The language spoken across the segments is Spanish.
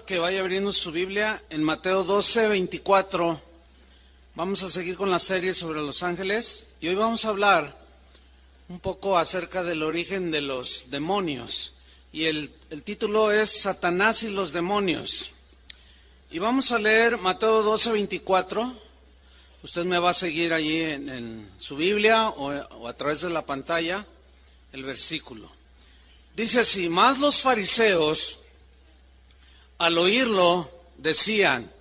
Que vaya abriendo su Biblia en Mateo 12:24. Vamos a seguir con la serie sobre los ángeles y hoy vamos a hablar un poco acerca del origen de los demonios. Y el título es Satanás y los demonios. Y vamos a leer Mateo 12:24. Usted me va a seguir allí en su Biblia o a través de la pantalla el versículo. Dice así: mas los fariseos, al oírlo, decían: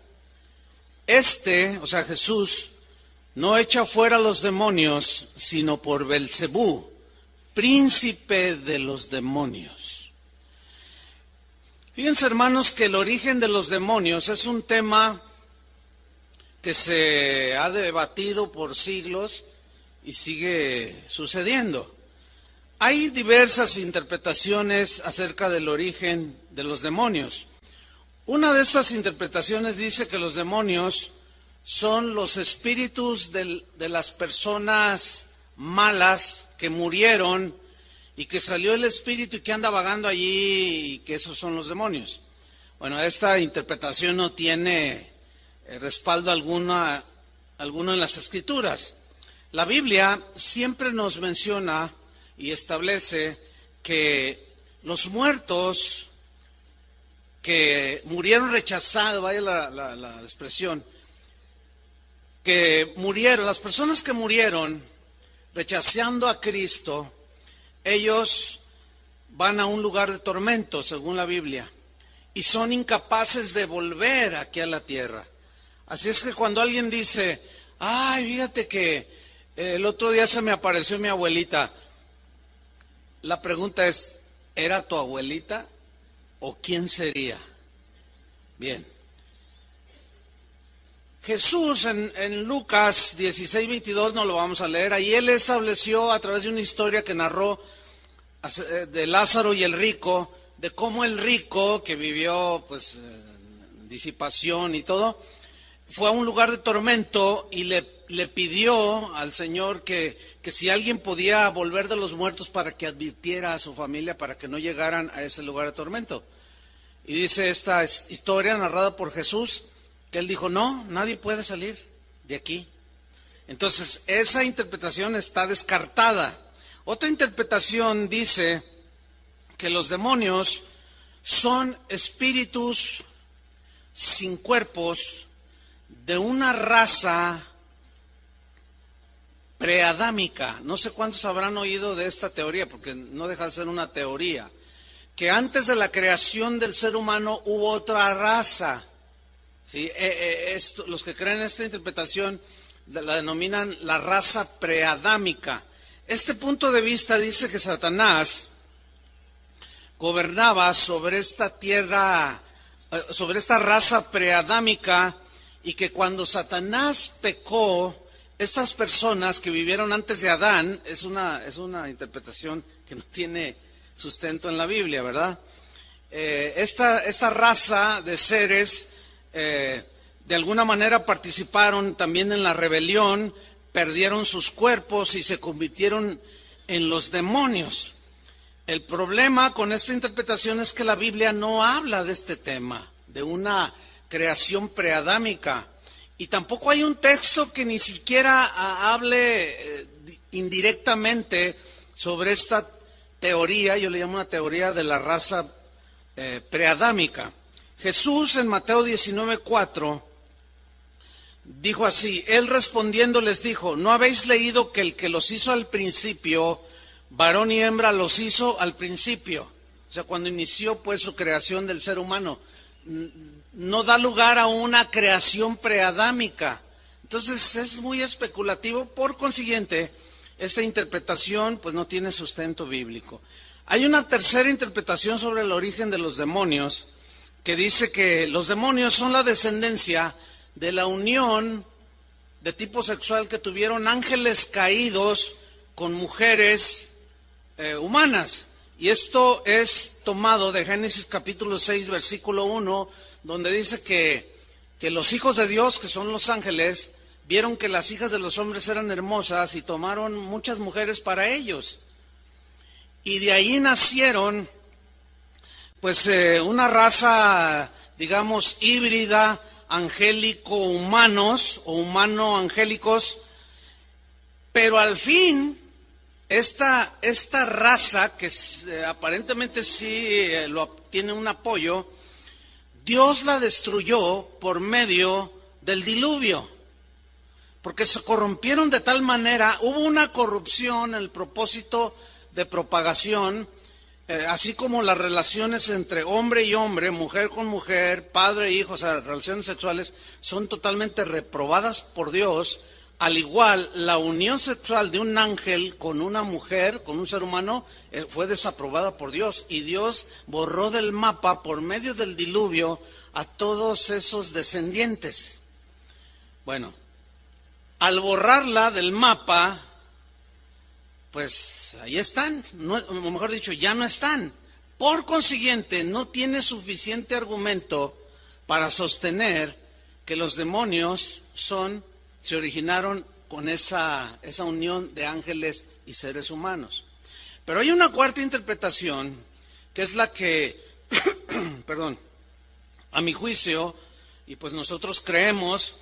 o sea Jesús, no echa fuera los demonios, sino por Belcebú, príncipe de los demonios. Fíjense, hermanos, que el origen de los demonios es un tema que se ha debatido por siglos y sigue sucediendo. Hay diversas interpretaciones acerca del origen de los demonios. Una de estas interpretaciones dice que los demonios son los espíritus de las personas malas que murieron y que salió el espíritu y que anda vagando allí y que esos son los demonios. Bueno, esta interpretación no tiene respaldo alguno en las Escrituras. La Biblia siempre nos menciona y establece que los muertos que murieron rechazados, vaya la expresión, que murieron, las personas que murieron rechazando a Cristo, ellos van a un lugar de tormento, según la Biblia, y son incapaces de volver aquí a la tierra. Así es que cuando alguien dice: ay, fíjate que el otro día se me apareció mi abuelita, la pregunta es: ¿era tu abuelita? ¿O quién sería? Bien. Jesús en Lucas 16:22 no lo vamos a leer. Ahí él estableció a través de una historia que narró de Lázaro y el rico, de cómo el rico que vivió disipación y todo, fue a un lugar de tormento y le pidió al Señor que si alguien podía volver de los muertos para que advirtiera a su familia para que no llegaran a ese lugar de tormento. Y dice esta historia narrada por Jesús que él dijo: no, nadie puede salir de aquí. Entonces esa interpretación está descartada. Otra interpretación dice que los demonios son espíritus sin cuerpos de una raza preadámica. No sé cuántos habrán oído de esta teoría, porque no deja de ser una teoría, que antes de la creación del ser humano hubo otra raza. ¿Sí? Los que creen en esta interpretación la denominan la raza preadámica. Este punto de vista dice que Satanás gobernaba sobre esta tierra, sobre esta raza preadámica, y que cuando Satanás pecó, estas personas que vivieron antes de Adán, es una interpretación que no tiene sustento en la Biblia, ¿verdad? Esta raza de seres de alguna manera participaron también en la rebelión, perdieron sus cuerpos y se convirtieron en los demonios. El problema con esta interpretación es que la Biblia no habla de este tema, de una creación preadámica. Y tampoco hay un texto que ni siquiera hable indirectamente sobre esta teoría. Yo le llamo una teoría de la raza preadámica. Jesús en Mateo 19:4 dijo así: él respondiendo les dijo: ¿no habéis leído que el que los hizo al principio, varón y hembra los hizo al principio? O sea, cuando inició pues su creación del ser humano, no da lugar a una creación preadámica. Entonces es muy especulativo. Por consiguiente, esta interpretación pues no tiene sustento bíblico. Hay una tercera interpretación sobre el origen de los demonios, que dice que los demonios son la descendencia de la unión de tipo sexual que tuvieron ángeles caídos con mujeres humanas. Y esto es tomado de Génesis capítulo 6, versículo 1, donde dice que los hijos de Dios, que son los ángeles, vieron que las hijas de los hombres eran hermosas y tomaron muchas mujeres para ellos. Y de ahí nacieron pues una raza digamos, híbrida, angélico-humanos o humano-angélicos, pero al fin esta raza que aparentemente sí tiene un apoyo, Dios la destruyó por medio del diluvio, porque se corrompieron de tal manera, hubo una corrupción en el propósito de propagación, así como las relaciones entre hombre y hombre, mujer con mujer, padre e hijo, o sea, relaciones sexuales, son totalmente reprobadas por Dios. Al igual, la unión sexual de un ángel con una mujer, con un ser humano, fue desaprobada por Dios. Y Dios borró del mapa, por medio del diluvio, a todos esos descendientes. Bueno, al borrarla del mapa, pues ahí están, o mejor dicho, ya no están. Por consiguiente, no tiene suficiente argumento para sostener que los demonios se originaron con esa unión de ángeles y seres humanos. Pero hay una cuarta interpretación, que es la que, perdón, a mi juicio, y pues nosotros creemos,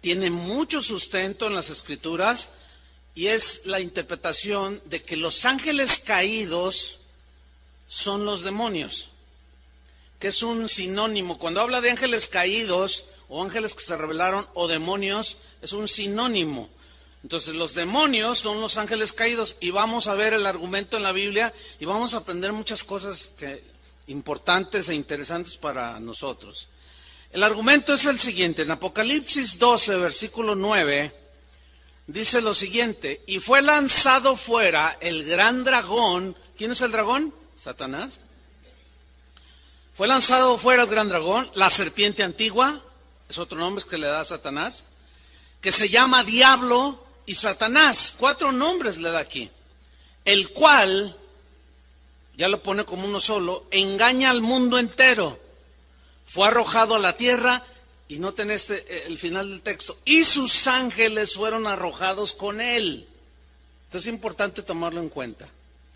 tiene mucho sustento en las Escrituras, y es la interpretación de que los ángeles caídos son los demonios, que es un sinónimo. Cuando habla de ángeles caídos, o ángeles que se rebelaron, o demonios, es un sinónimo. Entonces los demonios son los ángeles caídos, y vamos a ver el argumento en la Biblia, y vamos a aprender muchas cosas importantes e interesantes para nosotros. El argumento es el siguiente: en Apocalipsis 12, versículo 9, dice lo siguiente: y fue lanzado fuera el gran dragón. ¿Quién es el dragón? Satanás. Fue lanzado fuera el gran dragón, la serpiente antigua, es otro nombre que le da a Satanás, que se llama Diablo y Satanás. 4 nombres le da aquí. El cual, ya lo pone como uno solo, engaña al mundo entero. Fue arrojado a la tierra, y noten el final del texto, y sus ángeles fueron arrojados con él. Entonces es importante tomarlo en cuenta.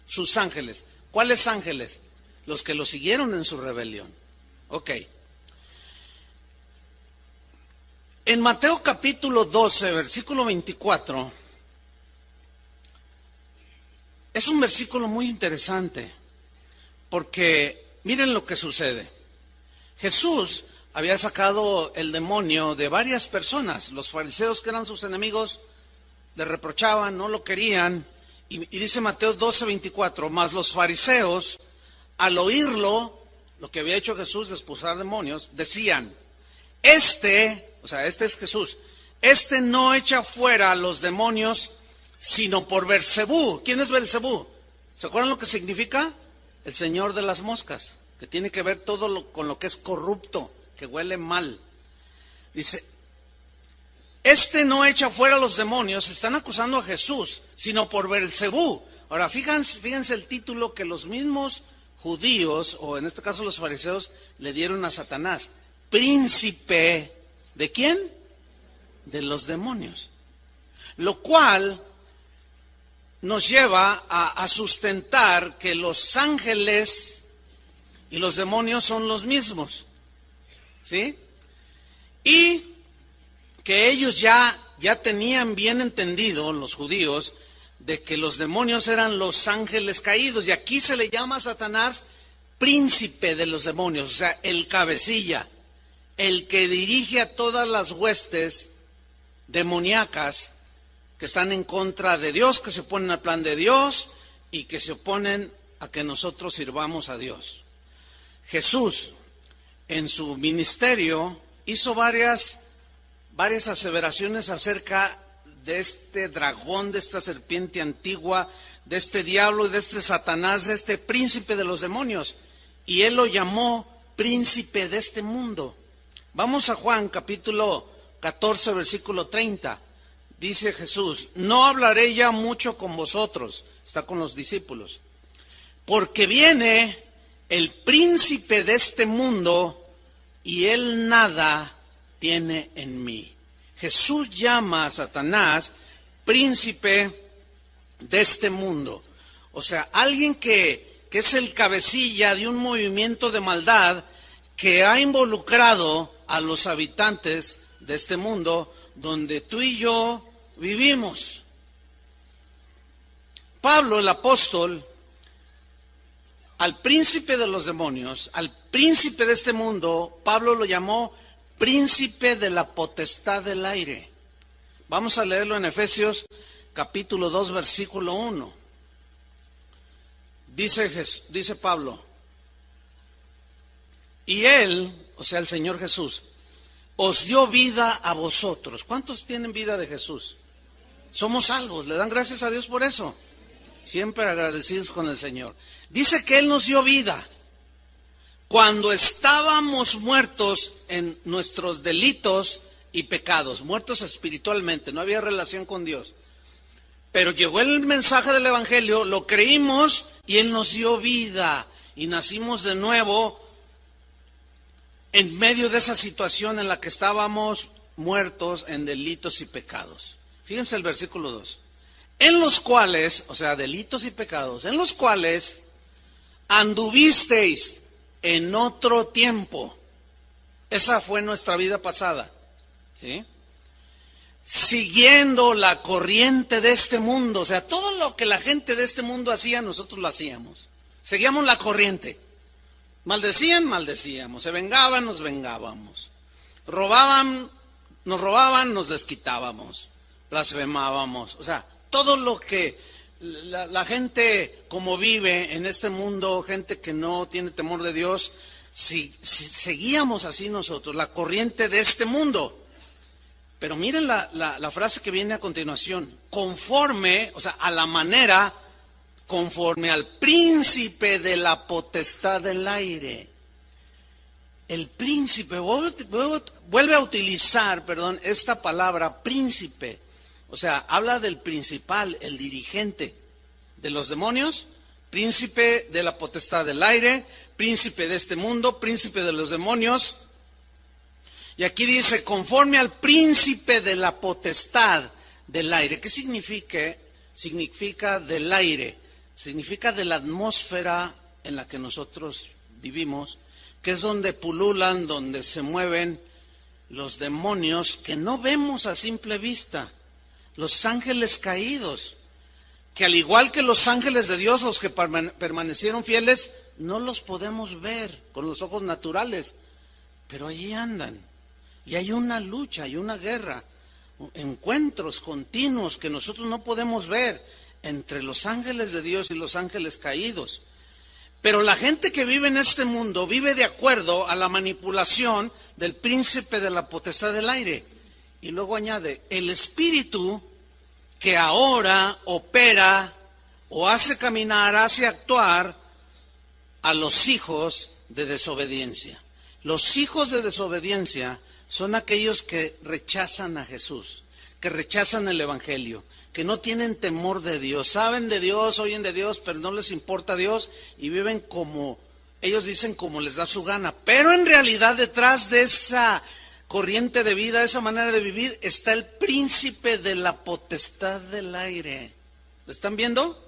Sus ángeles. ¿Cuáles ángeles? Los que lo siguieron en su rebelión. Ok. En Mateo capítulo 12, versículo 24, es un versículo muy interesante, porque miren lo que sucede. Jesús había sacado el demonio de varias personas. Los fariseos, que eran sus enemigos, le reprochaban, no lo querían. Y dice Mateo 12, 24, mas los fariseos, al oírlo, lo que había hecho Jesús de expulsar demonios, decían: o sea, este es Jesús, no echa fuera a los demonios, sino por Beelzebú. ¿Quién es Beelzebú? ¿Se acuerdan lo que significa? El señor de las moscas, que tiene que ver con lo que es corrupto, que huele mal. Dice, no echa fuera a los demonios, están acusando a Jesús, sino por Beelzebú. Ahora, fíjense el título que los mismos judíos, o en este caso los fariseos, le dieron a Satanás: príncipe, ¿de quién? De los demonios. Lo cual nos lleva a sustentar que los ángeles y los demonios son los mismos, ¿sí? Y que ellos ya tenían bien entendido, los judíos, de que los demonios eran los ángeles caídos, y aquí se le llama a Satanás príncipe de los demonios, o sea, el cabecilla, el que dirige a todas las huestes demoníacas que están en contra de Dios, que se oponen al plan de Dios y que se oponen a que nosotros sirvamos a Dios. Jesús, en su ministerio, hizo varias aseveraciones acerca de este dragón, de esta serpiente antigua, de este diablo y de este Satanás, de este príncipe de los demonios, y él lo llamó príncipe de este mundo. Vamos a Juan capítulo 14, versículo 30. Dice Jesús: no hablaré ya mucho con vosotros, está con los discípulos, porque viene el príncipe de este mundo y él nada tiene en mí. Jesús llama a Satanás príncipe de este mundo. O sea, alguien que es el cabecilla de un movimiento de maldad que ha involucrado a los habitantes de este mundo donde tú y yo vivimos. Pablo, el apóstol, al príncipe de los demonios, al príncipe de este mundo, Pablo lo llamó príncipe de la potestad del aire. Vamos a leerlo en Efesios capítulo 2, versículo 1. Dice Pablo, y Él, o sea el Señor Jesús, os dio vida a vosotros. ¿Cuántos tienen vida de Jesús? Somos salvos, le dan gracias a Dios por eso. Siempre agradecidos con el Señor. Dice que Él nos dio vida cuando estábamos muertos en nuestros delitos y pecados, muertos espiritualmente, no había relación con Dios. Pero llegó el mensaje del Evangelio, lo creímos y Él nos dio vida y nacimos de nuevo en medio de esa situación en la que estábamos muertos en delitos y pecados. Fíjense el versículo 2. En los cuales, o sea, delitos y pecados, en los cuales anduvisteis en otro tiempo. Esa fue nuestra vida pasada, ¿sí? Siguiendo la corriente de este mundo, o sea, todo lo que la gente de este mundo hacía, nosotros lo hacíamos. Seguíamos la corriente. Maldecían, maldecíamos. Se vengaban, nos vengábamos. Nos robaban, nos desquitábamos. Blasfemábamos. O sea, todo lo que la gente como vive en este mundo, gente que no tiene temor de Dios, si seguíamos así nosotros, la corriente de este mundo. Pero miren la frase que viene a continuación, conforme, o sea, a la manera, conforme al príncipe de la potestad del aire. El príncipe, vuelve a utilizar, esta palabra príncipe. O sea, habla del principal, el dirigente de los demonios, príncipe de la potestad del aire, príncipe de este mundo, príncipe de los demonios. Y aquí dice, conforme al príncipe de la potestad del aire. ¿Qué significa? Significa del aire, significa de la atmósfera en la que nosotros vivimos, que es donde pululan, donde se mueven los demonios que no vemos a simple vista. Los ángeles caídos, que al igual que los ángeles de Dios, los que permanecieron fieles, no los podemos ver con los ojos naturales, pero allí andan. Y hay una lucha, hay una guerra, encuentros continuos que nosotros no podemos ver entre los ángeles de Dios y los ángeles caídos. Pero la gente que vive en este mundo vive de acuerdo a la manipulación del príncipe de la potestad del aire. Y luego añade, el espíritu que ahora opera o hace caminar, hace actuar a los hijos de desobediencia. Los hijos de desobediencia son aquellos que rechazan a Jesús, que rechazan el Evangelio, que no tienen temor de Dios, saben de Dios, oyen de Dios, pero no les importa Dios y viven como, ellos dicen como les da su gana. Pero en realidad detrás de esa corriente de vida, esa manera de vivir, está el príncipe de la potestad del aire. ¿Lo están viendo?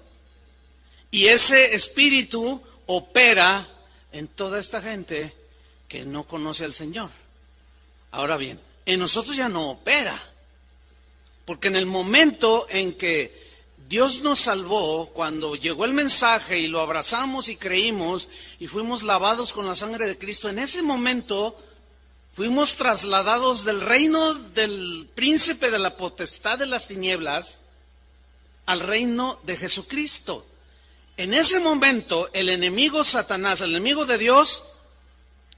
Y ese espíritu opera en toda esta gente que no conoce al Señor. Ahora bien, en nosotros ya no opera, porque en el momento en que Dios nos salvó, cuando llegó el mensaje y lo abrazamos y creímos y fuimos lavados con la sangre de Cristo, en ese momento fuimos trasladados del reino del príncipe de la potestad de las tinieblas al reino de Jesucristo. En ese momento el enemigo Satanás, el enemigo de Dios,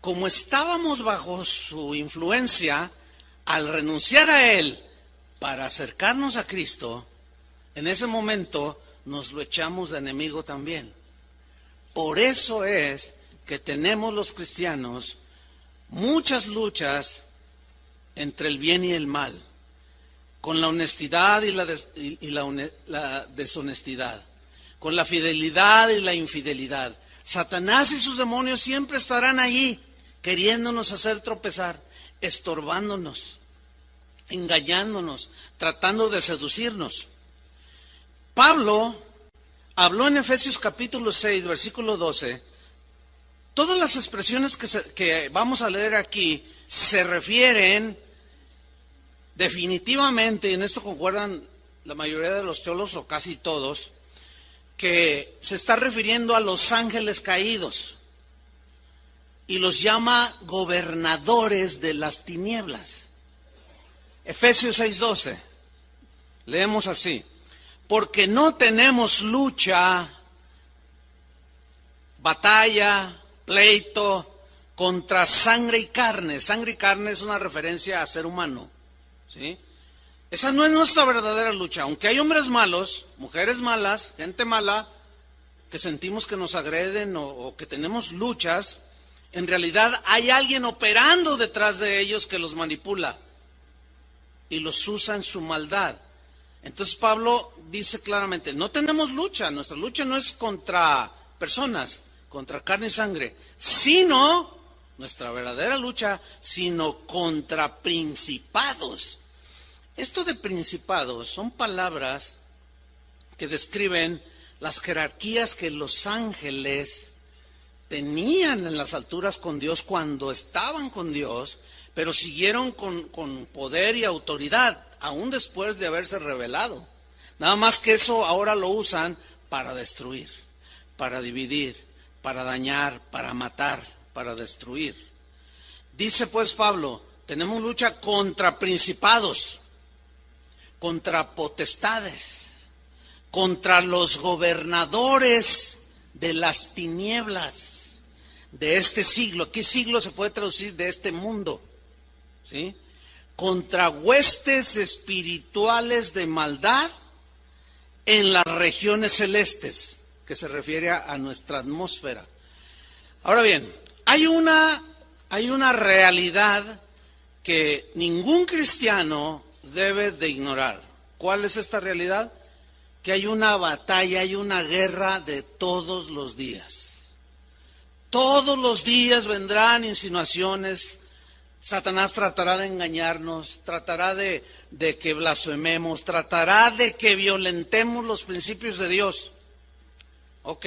como estábamos bajo su influencia, al renunciar a él para acercarnos a Cristo, en ese momento nos lo echamos de enemigo también. Por eso es que tenemos los cristianos muchas luchas entre el bien y el mal, con la honestidad y la deshonestidad, con la fidelidad y la infidelidad. Satanás y sus demonios siempre estarán allí, queriéndonos hacer tropezar, estorbándonos, engañándonos, tratando de seducirnos. Pablo habló en Efesios capítulo 6, versículo 12, Todas las expresiones que vamos a leer aquí se refieren definitivamente, y en esto concuerdan la mayoría de los teólogos o casi todos, que se está refiriendo a los ángeles caídos y los llama gobernadores de las tinieblas. Efesios 6:12, leemos así: porque no tenemos lucha, batalla, pleito contra sangre y carne. Sangre y carne es una referencia a ser humano, ¿sí? Esa no es nuestra verdadera lucha. Aunque hay hombres malos, mujeres malas, gente mala, que sentimos que nos agreden o que tenemos luchas, en realidad hay alguien operando detrás de ellos que los manipula y los usa en su maldad. Entonces Pablo dice claramente, no tenemos lucha, nuestra lucha no es contra personas, contra carne y sangre, sino, nuestra verdadera lucha, sino contra principados. Esto de principados son palabras que describen las jerarquías que los ángeles tenían en las alturas con Dios cuando estaban con Dios, pero siguieron con poder y autoridad, aún después de haberse revelado. Nada más que eso ahora lo usan para destruir, para dividir, para dañar, para matar, para destruir. Dice pues Pablo, tenemos lucha contra principados, contra potestades, contra los gobernadores de las tinieblas de este siglo. ¿Qué siglo se puede traducir? De este mundo, ¿sí? Contra huestes espirituales de maldad en las regiones celestes, que se refiere a nuestra atmósfera. Ahora bien, hay una realidad que ningún cristiano debe de ignorar. ¿Cuál es esta realidad? Que hay una batalla, hay una guerra de todos los días. Todos los días vendrán insinuaciones. Satanás tratará de engañarnos, tratará de que blasfememos, tratará de que violentemos los principios de Dios. Ok.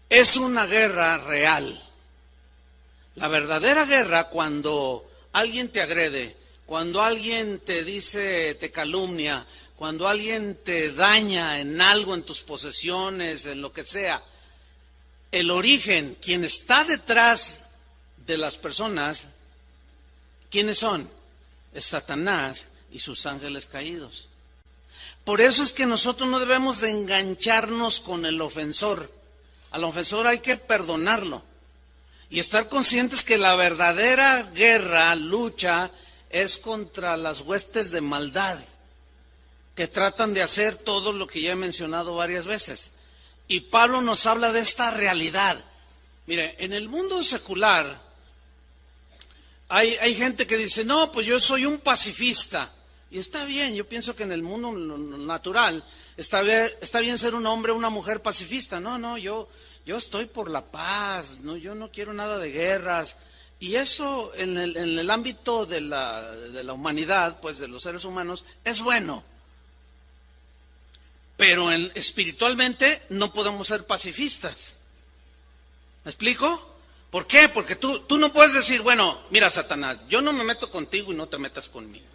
Es una guerra real. La verdadera guerra, cuando alguien te agrede, cuando alguien te dice, te calumnia, cuando alguien te daña en algo, en tus posesiones, en lo que sea, el origen, quien está detrás de las personas, ¿quiénes son? Es Satanás y sus ángeles caídos. Por eso es que nosotros no debemos de engancharnos con el ofensor. Al ofensor hay que perdonarlo y estar conscientes que la verdadera guerra, lucha, es contra las huestes de maldad que tratan de hacer todo lo que ya he mencionado varias veces. Y Pablo nos habla de esta realidad. Mire, en el mundo secular hay gente que dice, no, pues yo soy un pacifista. Y está bien, yo pienso que en el mundo natural está bien ser un hombre o una mujer pacifista. No, yo estoy por la paz, no, yo no quiero nada de guerras. Y eso en el ámbito de la humanidad, pues de los seres humanos, es bueno. Pero espiritualmente no podemos ser pacifistas. ¿Me explico? ¿Por qué? Porque tú no puedes decir, bueno, mira Satanás, yo no me meto contigo y no te metas conmigo.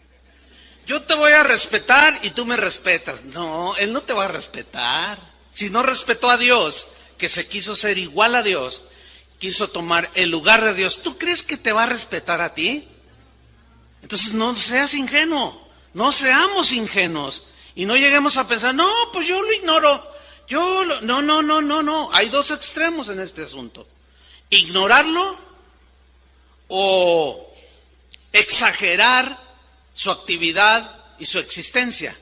Yo te voy a respetar y tú me respetas. No, él no te va a respetar. Si no respetó a Dios, que se quiso ser igual a Dios, quiso tomar el lugar de Dios, ¿tú crees que te va a respetar a ti? Entonces no seas ingenuo, no seamos ingenuos y no lleguemos a pensar, no, pues yo lo ignoro, no, hay dos extremos en este asunto, ignorarlo o exagerar su actividad y su existencia.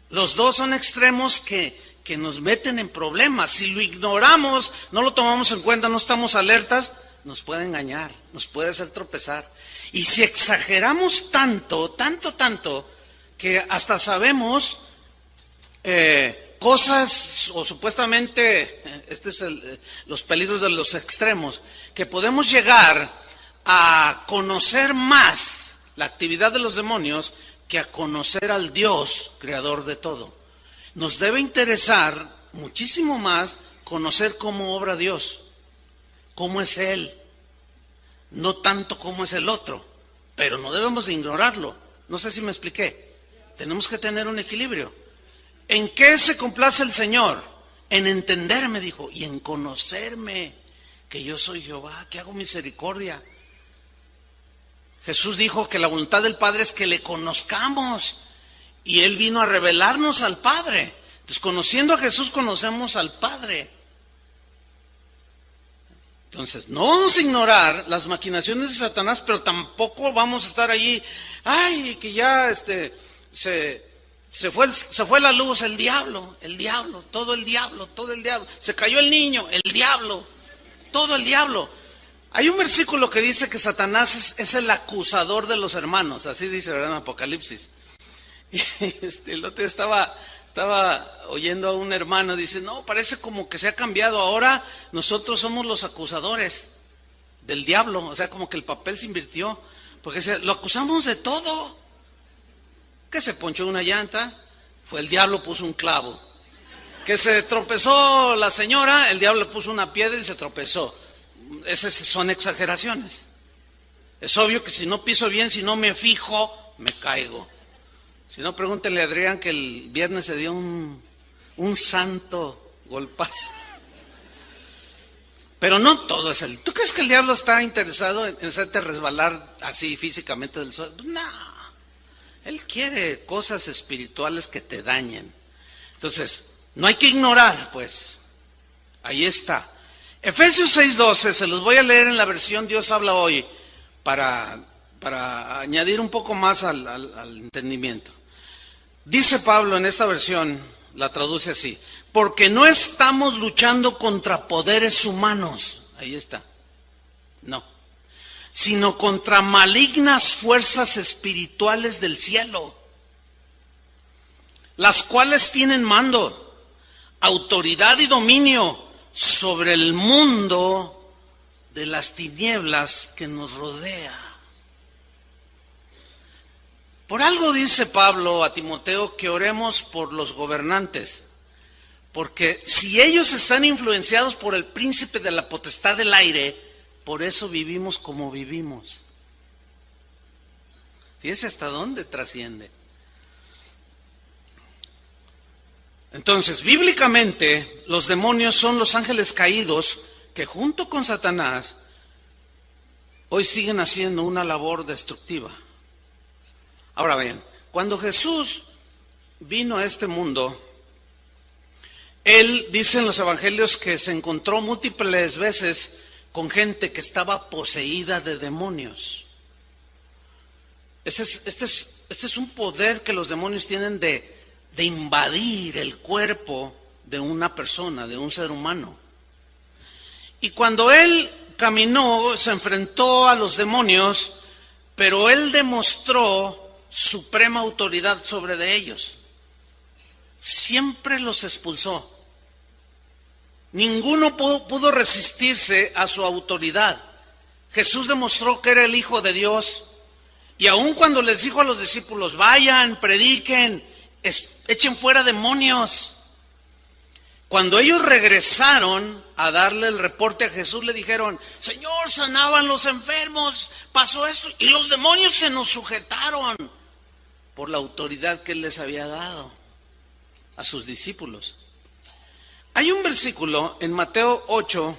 Los dos son extremos que nos meten en problemas. Si lo ignoramos, no lo tomamos en cuenta, no estamos alertas, nos puede engañar, nos puede hacer tropezar. Y si exageramos tanto, que hasta sabemos cosas, o supuestamente, los peligros de los extremos, que podemos llegar a conocer más la actividad de los demonios que a conocer al Dios, creador de todo. Nos debe interesar muchísimo más conocer cómo obra Dios, cómo es Él, no tanto cómo es el otro, pero no debemos de ignorarlo. No sé si me expliqué. Tenemos que tener un equilibrio. ¿En qué se complace el Señor? En entenderme, dijo, y en conocerme, que yo soy Jehová, que hago misericordia. Jesús dijo que la voluntad del Padre es que le conozcamos, y Él vino a revelarnos al Padre. Entonces, conociendo a Jesús, conocemos al Padre. Entonces, no vamos a ignorar las maquinaciones de Satanás, pero tampoco vamos a estar allí, ay, que ya se fue la luz, el diablo, todo el diablo, se cayó el niño, el diablo, todo el diablo. Hay un versículo que dice que Satanás es el acusador de los hermanos, así dice, ¿verdad? En Apocalipsis. Y el otro día estaba oyendo a un hermano, dice, no, parece como que se ha cambiado, ahora nosotros somos los acusadores del diablo, o sea, como que el papel se invirtió, porque lo acusamos de todo. Que se ponchó una llanta, fue el diablo, puso un clavo. Que se tropezó la señora, el diablo le puso una piedra y se tropezó. Esas son exageraciones. Es obvio que si no piso bien, si no me fijo, me caigo. Si no, pregúntenle a Adrián que el viernes se dio un santo golpazo. Pero no todo es ¿Tú crees que el diablo está interesado en hacerte resbalar así físicamente del suelo? No. Él quiere cosas espirituales que te dañen. Entonces, no hay que ignorar, pues. Ahí está. Efesios 6:12, se los voy a leer en la versión Dios habla hoy, para añadir un poco más al entendimiento. Dice Pablo en esta versión, la traduce así: porque no estamos luchando contra poderes humanos, ahí está, no, sino contra malignas fuerzas espirituales del cielo, las cuales tienen mando, autoridad y dominio sobre el mundo de las tinieblas que nos rodea. Por algo dice Pablo a Timoteo que oremos por los gobernantes, porque si ellos están influenciados por el príncipe de la potestad del aire, por eso vivimos como vivimos. Fíjense hasta dónde trasciende. Entonces, bíblicamente, los demonios son los ángeles caídos que junto con Satanás hoy siguen haciendo una labor destructiva. Ahora bien, cuando Jesús vino a este mundo, Él dice en los evangelios que se encontró múltiples veces con gente que estaba poseída de demonios. Este es un poder que los demonios tienen de invadir el cuerpo de una persona, de un ser humano. Y cuando Él caminó, se enfrentó a los demonios, pero Él demostró suprema autoridad sobre de ellos. Siempre los expulsó. Ninguno pudo resistirse a su autoridad. Jesús demostró que era el Hijo de Dios, y aun cuando les dijo a los discípulos, vayan, prediquen, echen fuera demonios, cuando ellos regresaron a darle el reporte a Jesús, le dijeron, Señor, sanaban los enfermos, pasó esto, y los demonios se nos sujetaron por la autoridad que Él les había dado a sus discípulos. Hay un versículo en Mateo 8,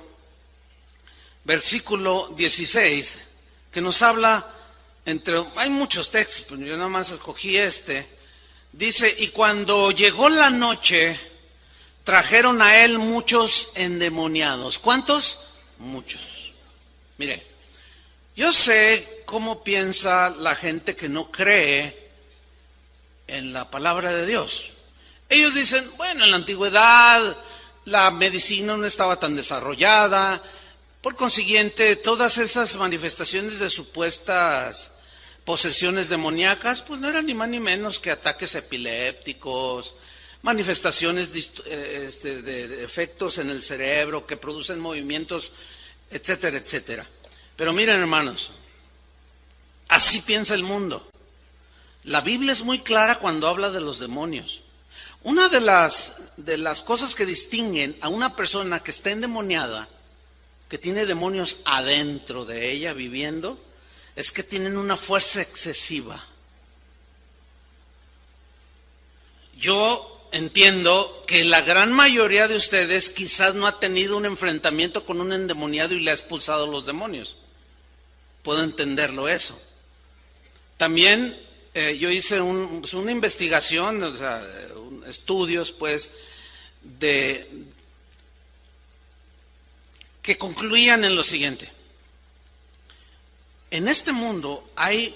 versículo 16, que nos habla, hay muchos textos, pero yo nada más escogí este. Dice, y cuando llegó la noche, trajeron a Él muchos endemoniados. ¿Cuántos? Muchos. Mire, yo sé cómo piensa la gente que no cree en la palabra de Dios. Ellos dicen, bueno, en la antigüedad la medicina no estaba tan desarrollada, por consiguiente todas esas manifestaciones de supuestas posesiones demoníacas, pues no eran ni más ni menos que ataques epilépticos, manifestaciones de efectos en el cerebro que producen movimientos, etcétera, etcétera. Pero miren, hermanos, así piensa el mundo. La Biblia es muy clara cuando habla de los demonios. Una de las cosas que distinguen a una persona que está endemoniada, que tiene demonios adentro de ella viviendo, es que tienen una fuerza excesiva. Yo entiendo que la gran mayoría de ustedes quizás no ha tenido un enfrentamiento con un endemoniado y le ha expulsado los demonios. Puedo entenderlo eso. También yo hice una investigación, o sea, estudios pues, que concluían en lo siguiente. En este mundo hay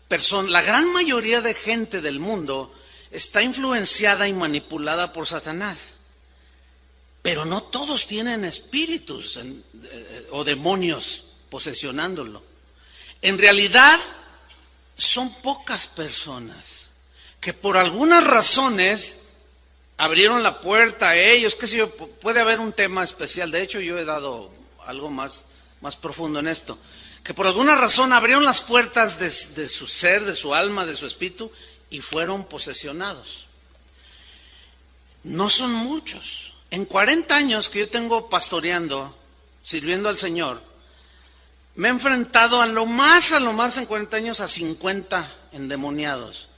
personas, la gran mayoría de gente del mundo está influenciada y manipulada por Satanás. Pero no todos tienen espíritus o demonios posesionándolo. En realidad son pocas personas que por algunas razones abrieron la puerta a ellos, qué sé yo, puede haber un tema especial. De hecho, yo he dado algo más profundo en esto. Que por alguna razón abrieron las puertas de su ser, de su alma, de su espíritu, y fueron posesionados. No son muchos. En 40 años que yo tengo pastoreando, sirviendo al Señor, me he enfrentado a lo más en 40 años a 50 endemoniados.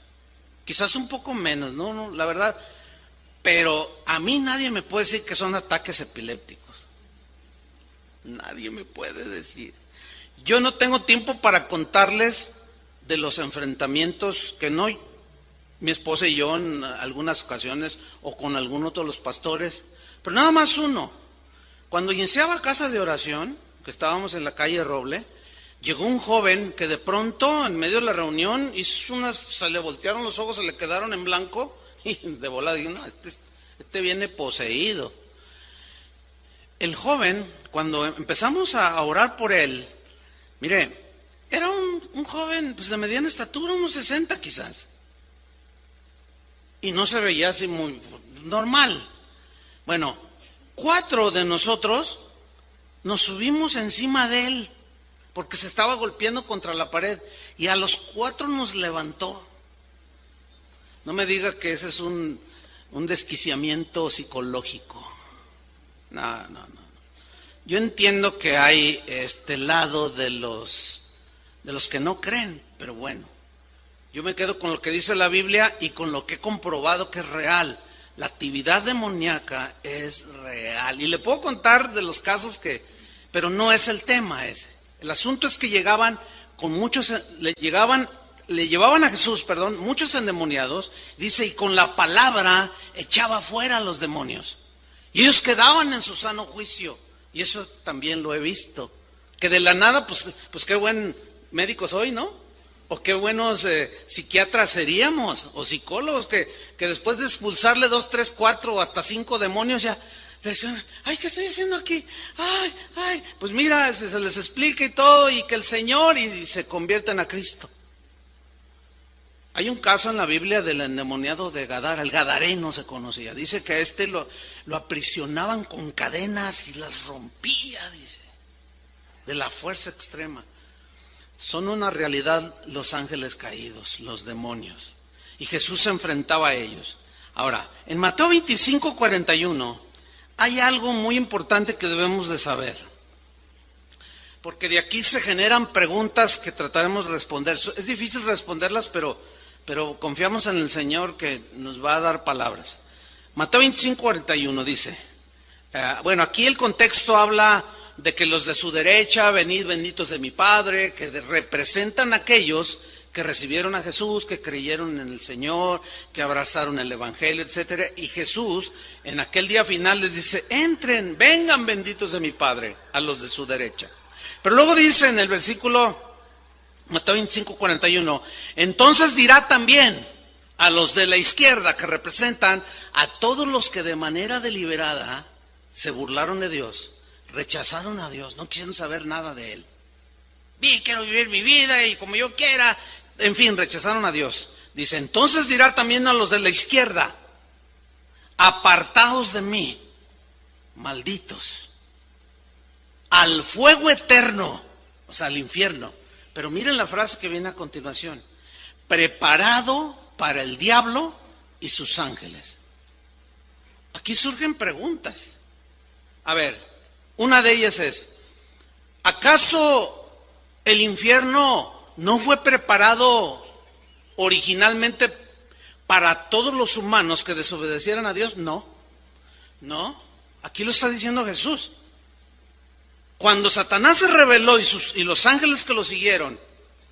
Quizás un poco menos, no, la verdad. Pero a mí nadie me puede decir que son ataques epilépticos. Nadie me puede decir. Yo no tengo tiempo para contarles de los enfrentamientos que no, mi esposa y yo en algunas ocasiones, o con algún otro de los pastores, pero nada más uno. Cuando iniciaba Casa de Oración, que estábamos en la calle Roble, llegó un joven que de pronto, en medio de la reunión, se le voltearon los ojos, se le quedaron en blanco, y de volada digo, no, este viene poseído. El joven, cuando empezamos a orar por él, mire, era un joven pues de mediana estatura, unos 60 quizás. Y no se veía así muy normal. Bueno, 4 de nosotros nos subimos encima de él porque se estaba golpeando contra la pared y a los 4 nos levantó. No me diga que ese es un desquiciamiento psicológico. No. Yo entiendo que hay este lado de los que no creen, pero bueno, yo me quedo con lo que dice la Biblia y con lo que he comprobado que es real. La actividad demoníaca es real. Y le puedo contar de los casos pero no es el tema ese. El asunto es que llegaban con muchos, le llevaban a Jesús, muchos endemoniados, dice, y con la palabra echaba fuera a los demonios. Y ellos quedaban en su sano juicio. Y eso también lo he visto. Que de la nada, pues qué buen médico soy, ¿no? O qué buenos psiquiatras seríamos, o psicólogos, que después de expulsarle 2, 3, 4 o hasta 5 demonios ya reaccionan. Ay, ¿qué estoy haciendo aquí? Ay, pues mira, se les explica y todo, y que el Señor, y se convierten a Cristo. Hay un caso en la Biblia del endemoniado de Gadara, el gadareno se conocía. Dice que a este lo aprisionaban con cadenas y las rompía, dice, de la fuerza extrema. Son una realidad los ángeles caídos, los demonios. Y Jesús se enfrentaba a ellos. Ahora, en Mateo 25:41 hay algo muy importante que debemos de saber. Porque de aquí se generan preguntas que trataremos de responder. Es difícil responderlas, pero confiamos en el Señor que nos va a dar palabras. Mateo 25:41 dice, aquí el contexto habla de que los de su derecha, venid benditos de mi Padre, que representan a aquellos que recibieron a Jesús, que creyeron en el Señor, que abrazaron el Evangelio, etcétera. Y Jesús en aquel día final les dice, entren, vengan benditos de mi Padre, a los de su derecha. Pero luego dice en el versículo Mateo 25:41, entonces dirá también a los de la izquierda, que representan a todos los que de manera deliberada se burlaron de Dios, rechazaron a Dios, no quisieron saber nada de Él. Bien, quiero vivir mi vida y como yo quiera, en fin, rechazaron a Dios. Dice, entonces dirá también a los de la izquierda, apartaos de mí, malditos, al fuego eterno, o sea, al infierno. Pero miren la frase que viene a continuación, preparado para el diablo y sus ángeles. aquí surgen preguntas. A ver, una de ellas es, ¿acaso el infierno no fue preparado originalmente para todos los humanos que desobedecieran a Dios? No, aquí lo está diciendo Jesús. Cuando Satanás se rebeló y los ángeles que lo siguieron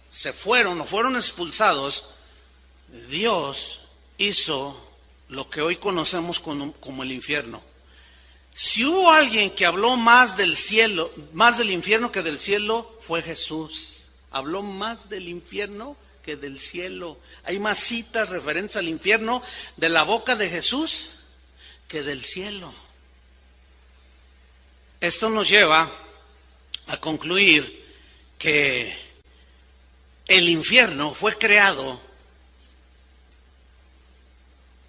se fueron o fueron expulsados, Dios hizo lo que hoy conocemos como el infierno. Si hubo alguien que habló más del cielo, más del infierno que del cielo, fue Jesús. Habló más del infierno que del cielo. Hay más citas referentes al infierno de la boca de Jesús que del cielo. Esto nos lleva a concluir que el infierno fue creado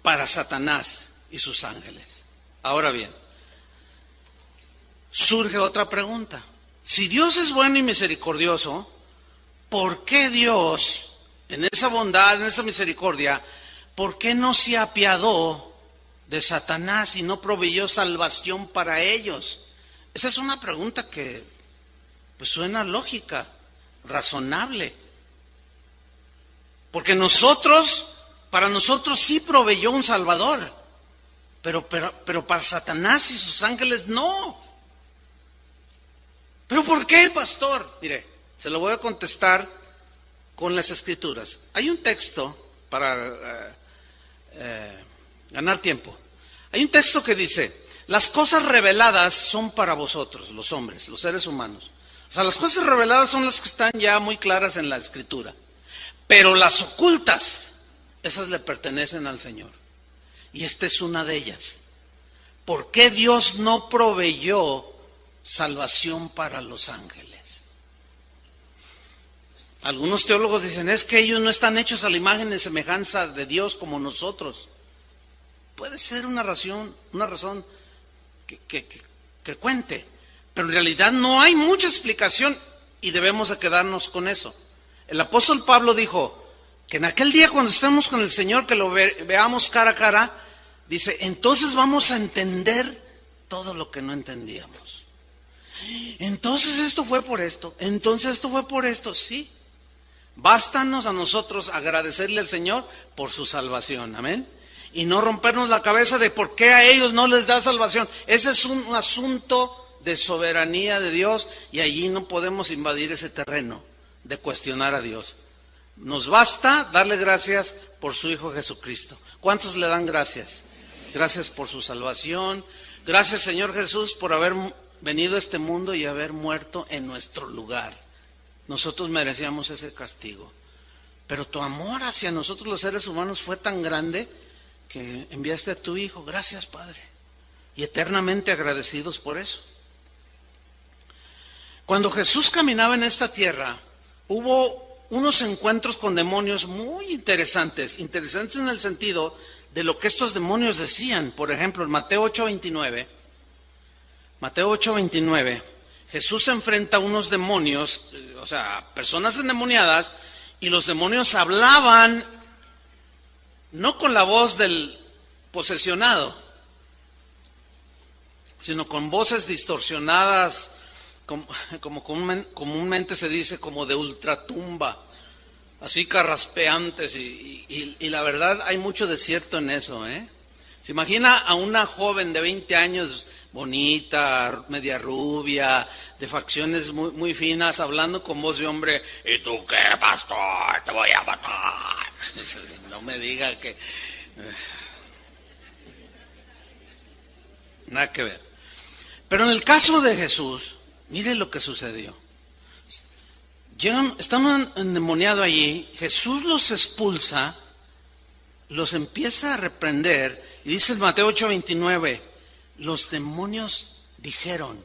para Satanás y sus ángeles. Ahora bien, surge otra pregunta. Si Dios es bueno y misericordioso, ¿por qué Dios, en esa bondad, en esa misericordia, por qué no se apiadó de Satanás y no proveyó salvación para ellos? Esa es una pregunta que pues suena lógica, razonable. Porque para nosotros sí proveyó un Salvador, pero para Satanás y sus ángeles no. ¿Pero por qué, pastor? Mire, se lo voy a contestar con las Escrituras. Hay un texto para ganar tiempo. Hay un texto que dice, las cosas reveladas son para vosotros, los hombres, los seres humanos. O sea, las cosas reveladas son las que están ya muy claras en la Escritura. Pero las ocultas, esas le pertenecen al Señor. Y esta es una de ellas. ¿Por qué Dios no proveyó salvación para los ángeles? Algunos teólogos dicen, es que ellos no están hechos a la imagen y semejanza de Dios como nosotros. Puede ser una razón que cuente, pero en realidad no hay mucha explicación y debemos de quedarnos con eso. El apóstol Pablo dijo que en aquel día cuando estemos con el Señor, que lo veamos cara a cara, dice, entonces vamos a entender todo lo que no entendíamos. Entonces esto fue por esto, entonces esto fue por esto, sí. Bástanos a nosotros agradecerle al Señor por su salvación, amén. Y no rompernos la cabeza de por qué a ellos no les da salvación. Ese es un asunto de soberanía de Dios y allí no podemos invadir ese terreno de cuestionar a Dios. Nos basta darle gracias por su Hijo Jesucristo. ¿Cuántos le dan gracias? Gracias por su salvación. Gracias, Señor Jesús, por haber venido a este mundo y haber muerto en nuestro lugar. Nosotros merecíamos ese castigo. Pero tu amor hacia nosotros los seres humanos fue tan grande que enviaste a tu Hijo. Gracias, Padre. Y eternamente agradecidos por eso. Cuando Jesús caminaba en esta tierra, hubo unos encuentros con demonios muy interesantes en el sentido de lo que estos demonios decían. Por ejemplo, en Mateo 8:29, Jesús enfrenta a unos demonios, o sea, personas endemoniadas, y los demonios hablaban no con la voz del posesionado, sino con voces distorsionadas, como comúnmente se dice, como de ultratumba, así carraspeantes, y la verdad hay mucho de cierto en eso, ¿eh? Se imagina a una joven de 20 años, bonita, media rubia, de facciones muy, muy finas, hablando con voz de hombre, ¿y tú qué, pastor? Te voy a matar. No me diga que... Nada que ver. Pero en el caso de Jesús, mire lo que sucedió. Están endemoniados allí, Jesús los expulsa, los empieza a reprender, y dice en Mateo 8:29, los demonios dijeron,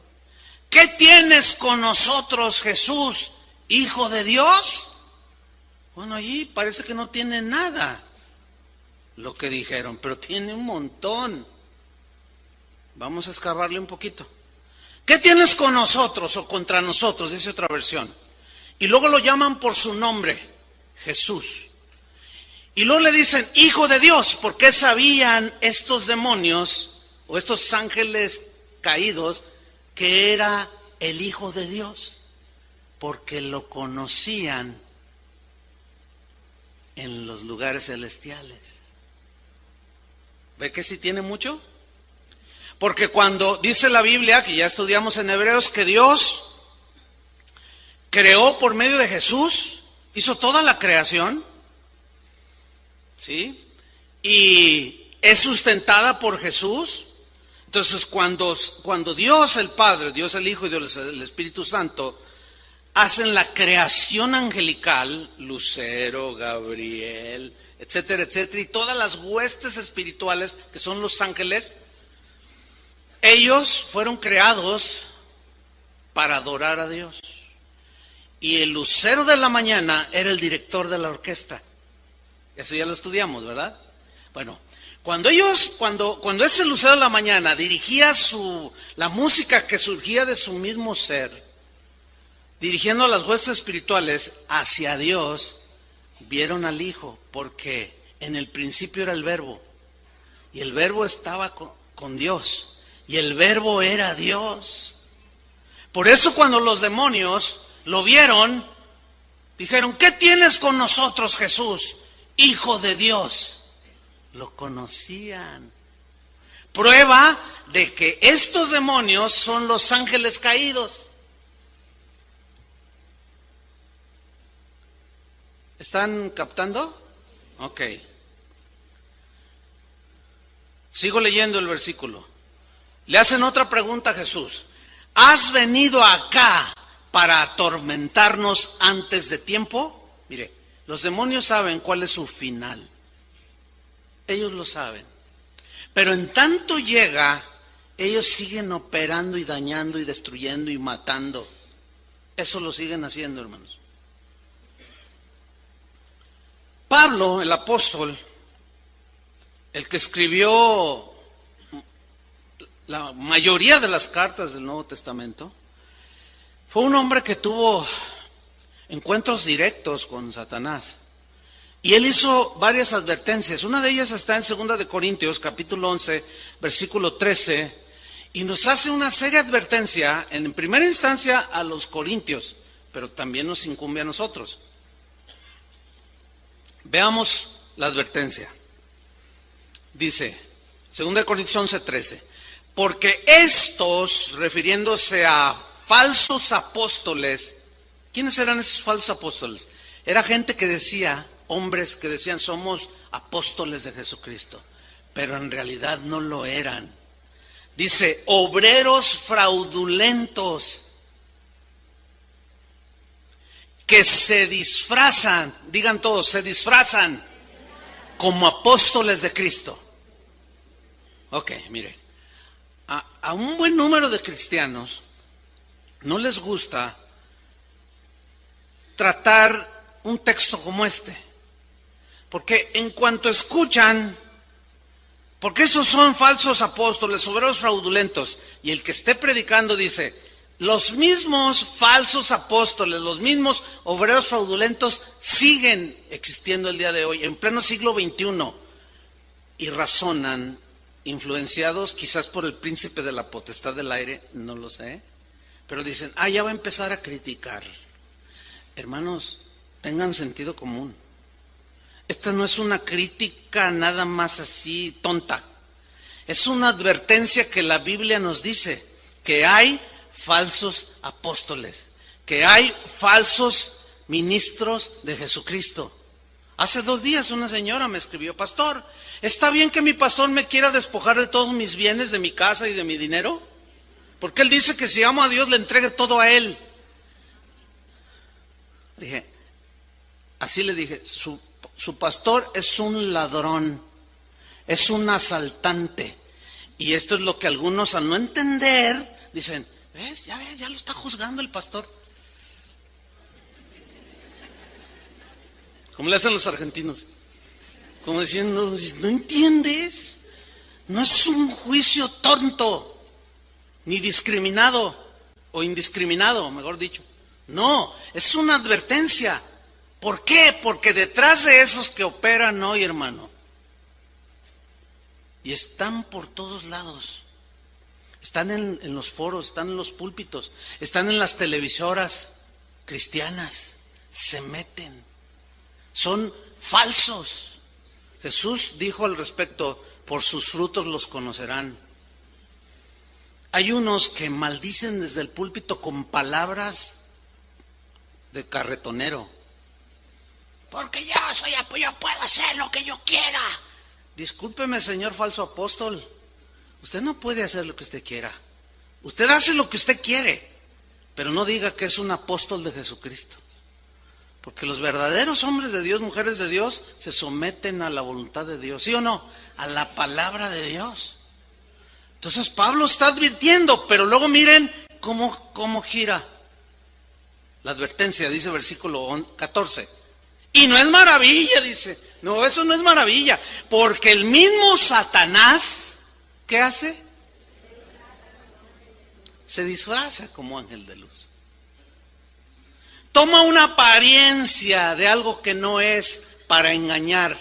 ¿qué tienes con nosotros, Jesús, Hijo de Dios? Bueno, allí parece que no tiene nada lo que dijeron, pero tiene un montón. Vamos a escarbarle un poquito. ¿Qué tienes con nosotros o contra nosotros? Dice otra versión. Y luego lo llaman por su nombre, Jesús. Y luego le dicen, Hijo de Dios, porque sabían estos demonios, o estos ángeles caídos, que era el Hijo de Dios, porque lo conocían en los lugares celestiales. ¿Ve que sí tiene mucho? Porque cuando dice la Biblia, que ya estudiamos en Hebreos, que Dios creó por medio de Jesús, hizo toda la creación, ¿sí? Y es sustentada por Jesús. Entonces cuando Dios el Padre, Dios el Hijo y Dios el Espíritu Santo hacen la creación angelical, Lucero, Gabriel, etcétera, etcétera, y todas las huestes espirituales que son los ángeles, ellos fueron creados para adorar a Dios. Y el lucero de la mañana era el director de la orquesta. Eso ya lo estudiamos, ¿verdad? Bueno, cuando ese lucero de la mañana dirigía la música que surgía de su mismo ser, dirigiendo a las huestes espirituales hacia Dios, vieron al Hijo, porque en el principio era el Verbo, y el Verbo estaba con Dios, y el Verbo era Dios. Por eso cuando los demonios lo vieron, dijeron: ¿qué tienes con nosotros, Jesús, Hijo de Dios? Lo conocían. Prueba de que estos demonios son los ángeles caídos. ¿Están captando? Ok. Sigo leyendo el versículo. Le hacen otra pregunta a Jesús: ¿has venido acá para atormentarnos antes de tiempo? Mire, los demonios saben cuál es su final. Ellos lo saben. Pero en tanto llega, ellos siguen operando y dañando y destruyendo y matando. Eso lo siguen haciendo, hermanos. Pablo, el apóstol, el que escribió la mayoría de las cartas del Nuevo Testamento, fue un hombre que tuvo encuentros directos con Satanás. Y él hizo varias advertencias. Una de ellas está en 2 de Corintios, capítulo 11, versículo 13, y nos hace una seria advertencia, en primera instancia a los corintios, pero también nos incumbe a nosotros. Veamos la advertencia. Dice, 2 de Corintios 11, 13, porque estos, refiriéndose a falsos apóstoles, ¿quiénes eran esos falsos apóstoles? Era gente que decía, hombres que decían: somos apóstoles de Jesucristo, pero en realidad no lo eran. Dice: obreros fraudulentos que se disfrazan, digan todos, se disfrazan como apóstoles de Cristo. Ok, mire, a un buen número de cristianos no les gusta tratar un texto como este, porque en cuanto escuchan, porque esos son falsos apóstoles, obreros fraudulentos, y el que esté predicando dice: los mismos falsos apóstoles, los mismos obreros fraudulentos siguen existiendo el día de hoy, en pleno siglo XXI, y razonan, influenciados quizás por el príncipe de la potestad del aire, no lo sé, pero dicen: ya va a empezar a criticar. Hermanos, tengan sentido común. Esta no es una crítica nada más así tonta. Es una advertencia que la Biblia nos dice, que hay falsos apóstoles, que hay falsos ministros de Jesucristo. Hace 2 días una señora me escribió: pastor, ¿está bien que mi pastor me quiera despojar de todos mis bienes, de mi casa y de mi dinero? Porque él dice que si amo a Dios le entregue todo a él. Así le dije, su pastor es un ladrón, es un asaltante. Y esto es lo que algunos, al no entender, dicen: ves, ya lo está juzgando el pastor. Como le hacen los argentinos, como diciendo: ¿no entiendes? No es un juicio tonto, ni discriminado, o indiscriminado, mejor dicho. No, es una advertencia. ¿Por qué? Porque detrás de esos que operan hoy, hermano, Y están por todos lados. Están en los foros, están en los púlpitos, están en las televisoras cristianas. Se meten. Son falsos. Jesús dijo al respecto: por sus frutos los conocerán. Hay unos que maldicen desde el púlpito con palabras de carretonero. Porque yo puedo hacer lo que yo quiera. Discúlpeme, señor falso apóstol. Usted no puede hacer lo que usted quiera. Usted hace lo que usted quiere, pero no diga que es un apóstol de Jesucristo. Porque los verdaderos hombres de Dios, mujeres de Dios, se someten a la voluntad de Dios. ¿Sí o no? A la palabra de Dios. Entonces Pablo está advirtiendo, pero luego miren cómo gira la advertencia. Dice versículo 14. Y no es maravilla, dice. No, eso no es maravilla. Porque el mismo Satanás, ¿qué hace? Se disfraza como ángel de luz. Toma una apariencia de algo que no es para engañar.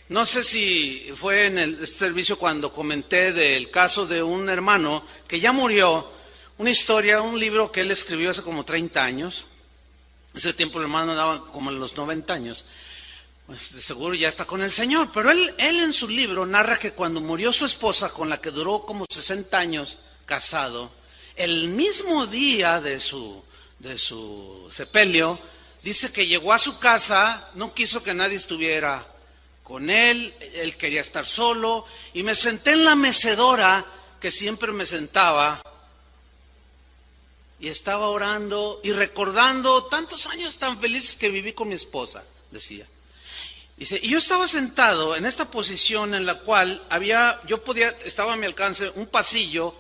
No sé si fue en el servicio cuando comenté del caso de un hermano que ya murió. Una historia, un libro que él escribió hace como 30 años. Ese tiempo el hermano daba como en los 90 años. Pues de seguro ya está con el Señor. Pero él en su libro narra que cuando murió su esposa, con la que duró como 60 años casado, el mismo día de su sepelio, dice que llegó a su casa, no quiso que nadie estuviera con él quería estar solo, y me senté en la mecedora que siempre me sentaba, y estaba orando y recordando tantos años tan felices que viví con mi esposa, decía. Dice, y yo estaba sentado en esta posición en la cual estaba a mi alcance un pasillo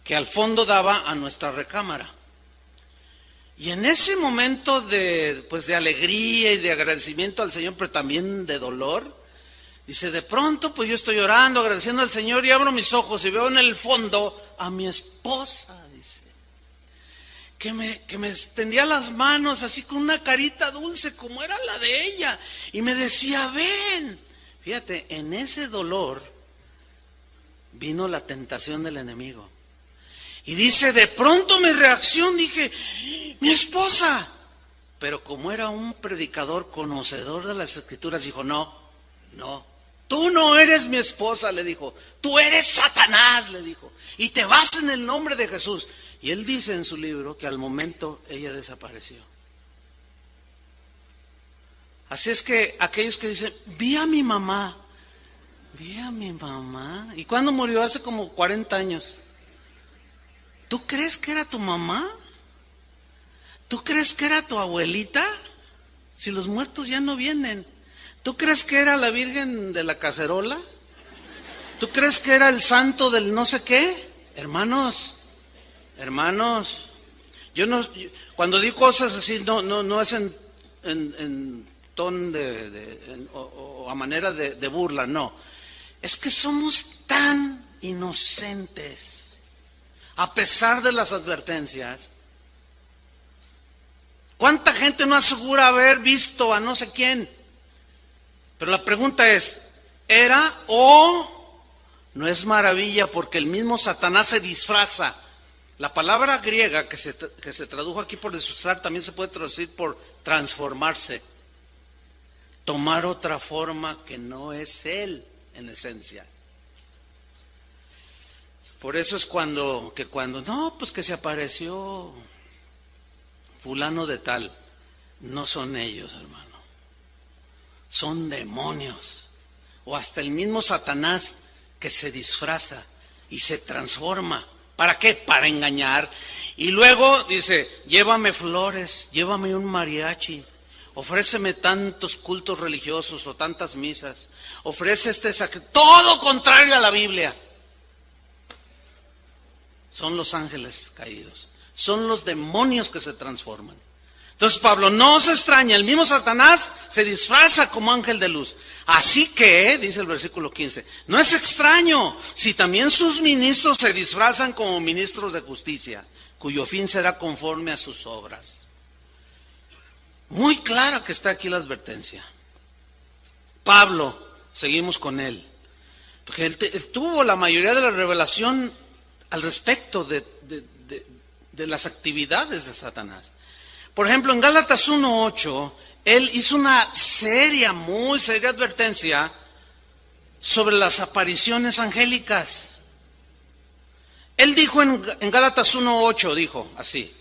que al fondo daba a nuestra recámara. Y en ese momento de alegría y de agradecimiento al Señor, pero también de dolor, dice, de pronto pues yo estoy orando, agradeciendo al Señor, y abro mis ojos y veo en el fondo a mi esposa, dice, que me extendía las manos así con una carita dulce como era la de ella, y me decía, ven. Fíjate, en ese dolor vino la tentación del enemigo. Y dice, de pronto mi reacción, dije, mi esposa. Pero como era un predicador conocedor de las Escrituras, dijo, no, tú no eres mi esposa, le dijo, tú eres Satanás, le dijo, y te vas en el nombre de Jesús. Y él dice en su libro que al momento ella desapareció. Así es que aquellos que dicen, vi a mi mamá. ¿Y cuándo murió? Hace como 40 años. ¿Tú crees que era tu mamá? ¿Tú crees que era tu abuelita? Si los muertos ya no vienen. ¿Tú crees que era la Virgen de la Cacerola? ¿Tú crees que era el santo del no sé qué? Hermanos, cuando digo cosas así, no es en ton o a manera de burla, no. Es que somos tan inocentes. A pesar de las advertencias, ¿cuánta gente no asegura haber visto a no sé quién? Pero la pregunta es, ¿era o no es maravilla? Porque el mismo Satanás se disfraza. La palabra griega que se tradujo aquí por disfrazar también se puede traducir por transformarse, tomar otra forma que no es él en esencia. Por eso es cuando no, pues que se apareció fulano de tal. No son ellos, hermano. Son demonios. O hasta el mismo Satanás que se disfraza y se transforma. ¿Para qué? Para engañar. Y luego dice, llévame flores, llévame un mariachi, ofréceme tantos cultos religiosos o tantas misas, ofrece este sacrificio. Todo contrario a la Biblia. Son los ángeles caídos, son los demonios que se transforman. Entonces Pablo, no se extraña, el mismo Satanás se disfraza como ángel de luz. Así que, dice el versículo 15, no es extraño si también sus ministros se disfrazan como ministros de justicia, cuyo fin será conforme a sus obras. Muy clara que está aquí la advertencia. Pablo, seguimos con él. Porque él tuvo la mayoría de la revelación al respecto de las actividades de Satanás. Por ejemplo, en Gálatas 1:8, él hizo una muy seria advertencia sobre las apariciones angélicas. Él dijo en Gálatas 1:8, dijo así: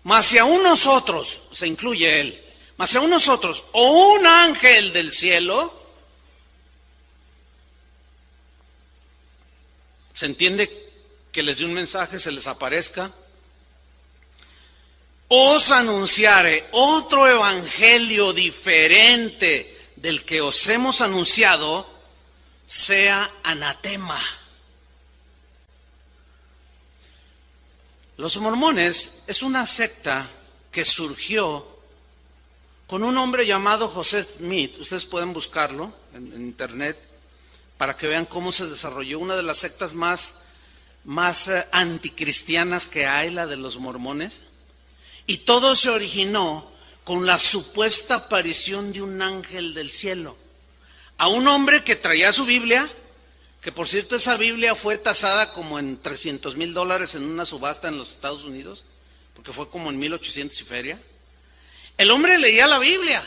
mas si aún nosotros, se incluye él, mas si aún nosotros o un ángel del cielo, se entiende que les dé un mensaje, se les aparezca, os anunciare otro evangelio diferente del que os hemos anunciado, sea anatema. Los mormones es una secta que surgió con un hombre llamado José Smith. Ustedes pueden buscarlo en internet para que vean cómo se desarrolló una de las sectas más anticristianas que hay, la de los mormones. Y todo se originó con la supuesta aparición de un ángel del cielo a un hombre que traía su Biblia, que por cierto esa Biblia fue tasada como en $300,000 en una subasta en los Estados Unidos, porque fue como en 1800 y feria. El hombre leía la Biblia,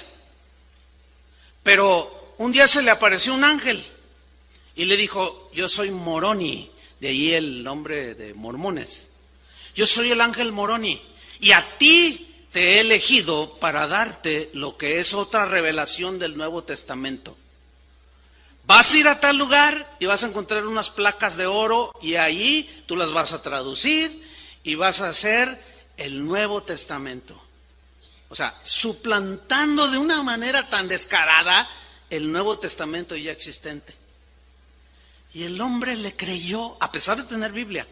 pero un día se le apareció un ángel y le dijo: yo soy Moroni, de ahí el nombre de mormones. Yo soy el ángel Moroni y a ti te he elegido para darte lo que es otra revelación del Nuevo Testamento. Vas a ir a tal lugar y vas a encontrar unas placas de oro y ahí tú las vas a traducir y vas a hacer el Nuevo Testamento. O sea, suplantando de una manera tan descarada el Nuevo Testamento ya existente. Y el hombre le creyó a pesar de tener Biblia.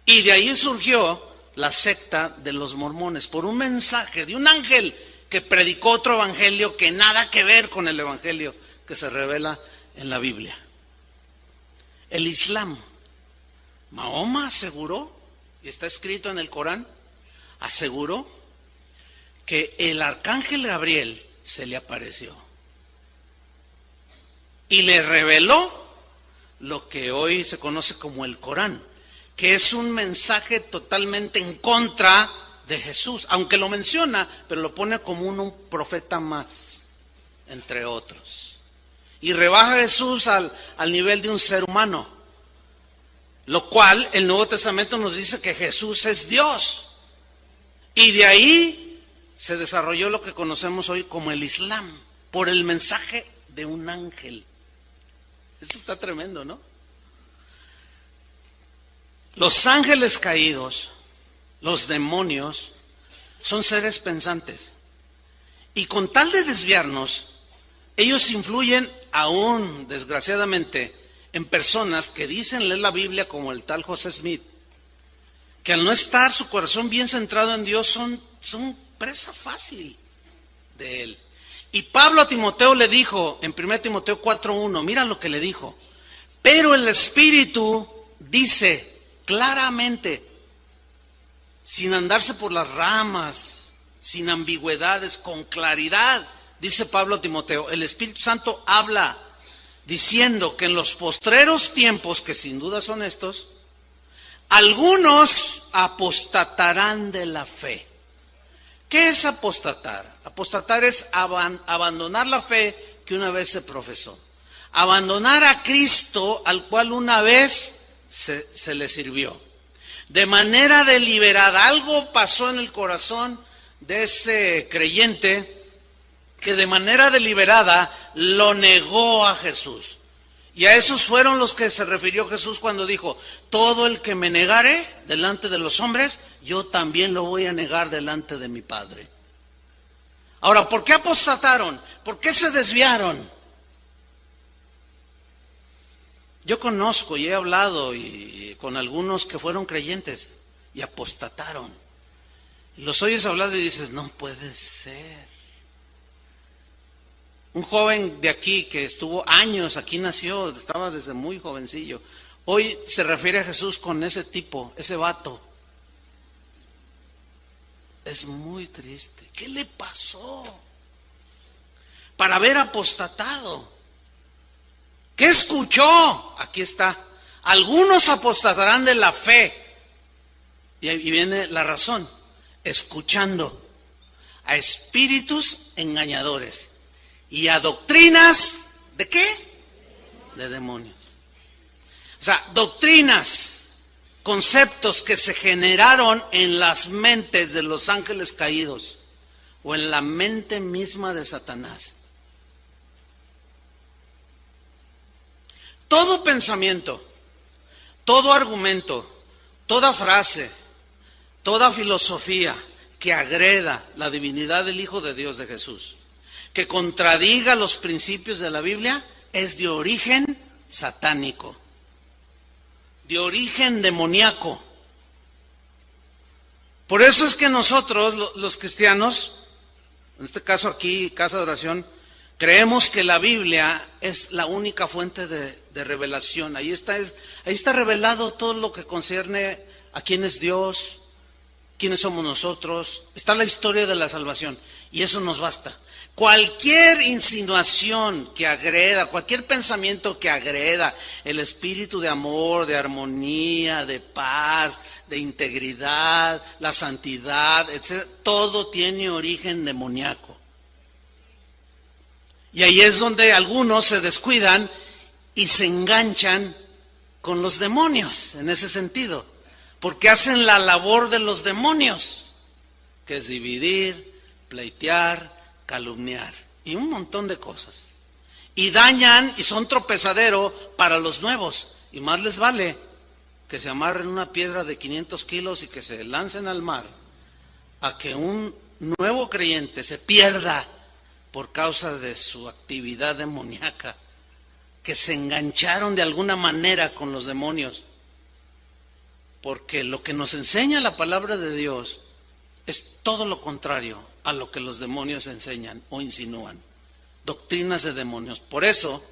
Y de ahí surgió la secta de los mormones, por un mensaje de un ángel que predicó otro evangelio que nada que ver con el evangelio que se revela en la Biblia. El Islam, Mahoma aseguró, y está escrito en el Corán, aseguró que el arcángel Gabriel se le apareció y le reveló lo que hoy se conoce como el Corán, que es un mensaje totalmente en contra de Jesús, aunque lo menciona, pero lo pone como un profeta más, entre otros. Y rebaja a Jesús al nivel de un ser humano, lo cual el Nuevo Testamento nos dice que Jesús es Dios. Y de ahí se desarrolló lo que conocemos hoy como el Islam, por el mensaje de un ángel. Esto está tremendo, ¿no? Los ángeles caídos, los demonios, son seres pensantes. Y con tal de desviarnos, ellos influyen aún, desgraciadamente, en personas que dicen leer la Biblia, como el tal José Smith, que al no estar su corazón bien centrado en Dios son presa fácil de él. Y Pablo a Timoteo le dijo en 1 Timoteo 4:1, mira lo que le dijo: pero el Espíritu dice claramente, sin andarse por las ramas, sin ambigüedades, con claridad, dice Pablo a Timoteo, el Espíritu Santo habla diciendo que en los postreros tiempos, que sin duda son estos, algunos apostatarán de la fe. ¿Qué es apostatar? Apostatar es abandonar la fe que una vez se profesó. Abandonar a Cristo, al cual una vez se le sirvió. De manera deliberada. Algo pasó en el corazón de ese creyente que de manera deliberada lo negó a Jesús. Y a esos fueron los que se refirió Jesús cuando dijo: todo el que me negare delante de los hombres, yo también lo voy a negar delante de mi Padre. Ahora, ¿por qué apostataron? ¿Por qué se desviaron? Yo conozco y he hablado con algunos que fueron creyentes y apostataron. Los oyes hablar y dices: no puede ser. Un joven de aquí que estuvo años, aquí nació, estaba desde muy jovencillo. Hoy se refiere a Jesús con ese tipo, ese vato. Es muy triste. ¿Qué le pasó para haber apostatado? ¿Qué escuchó? Aquí está. Algunos apostatarán de la fe. Y ahí viene la razón. Escuchando a espíritus engañadores y a doctrinas, ¿de qué? De demonios. O sea, doctrinas, conceptos que se generaron en las mentes de los ángeles caídos o en la mente misma de Satanás. Todo pensamiento, todo argumento, toda frase, toda filosofía que agreda la divinidad del Hijo de Dios, de Jesús, que contradiga los principios de la Biblia, es de origen satánico, de origen demoníaco. Por eso es que nosotros, los cristianos, en este caso aquí, Casa de Oración, creemos que la Biblia es la única fuente de revelación. Ahí está revelado todo lo que concierne a quién es Dios, quiénes somos nosotros. Está la historia de la salvación y eso nos basta. Cualquier insinuación que agreda, cualquier pensamiento que agreda el espíritu de amor, de armonía, de paz, de integridad, la santidad, etc., todo tiene origen demoníaco. Y ahí es donde algunos se descuidan y se enganchan con los demonios, en ese sentido, porque hacen la labor de los demonios, que es dividir, pleitear, calumniar y un montón de cosas. Y dañan y son tropezadero para los nuevos. Y más les vale que se amarren una piedra de 500 kilos y que se lancen al mar, a que un nuevo creyente se pierda por causa de su actividad demoníaca, que se engancharon de alguna manera con los demonios. Porque lo que nos enseña la palabra de Dios es todo lo contrario a lo que los demonios enseñan o insinúan. Doctrinas de demonios. Por eso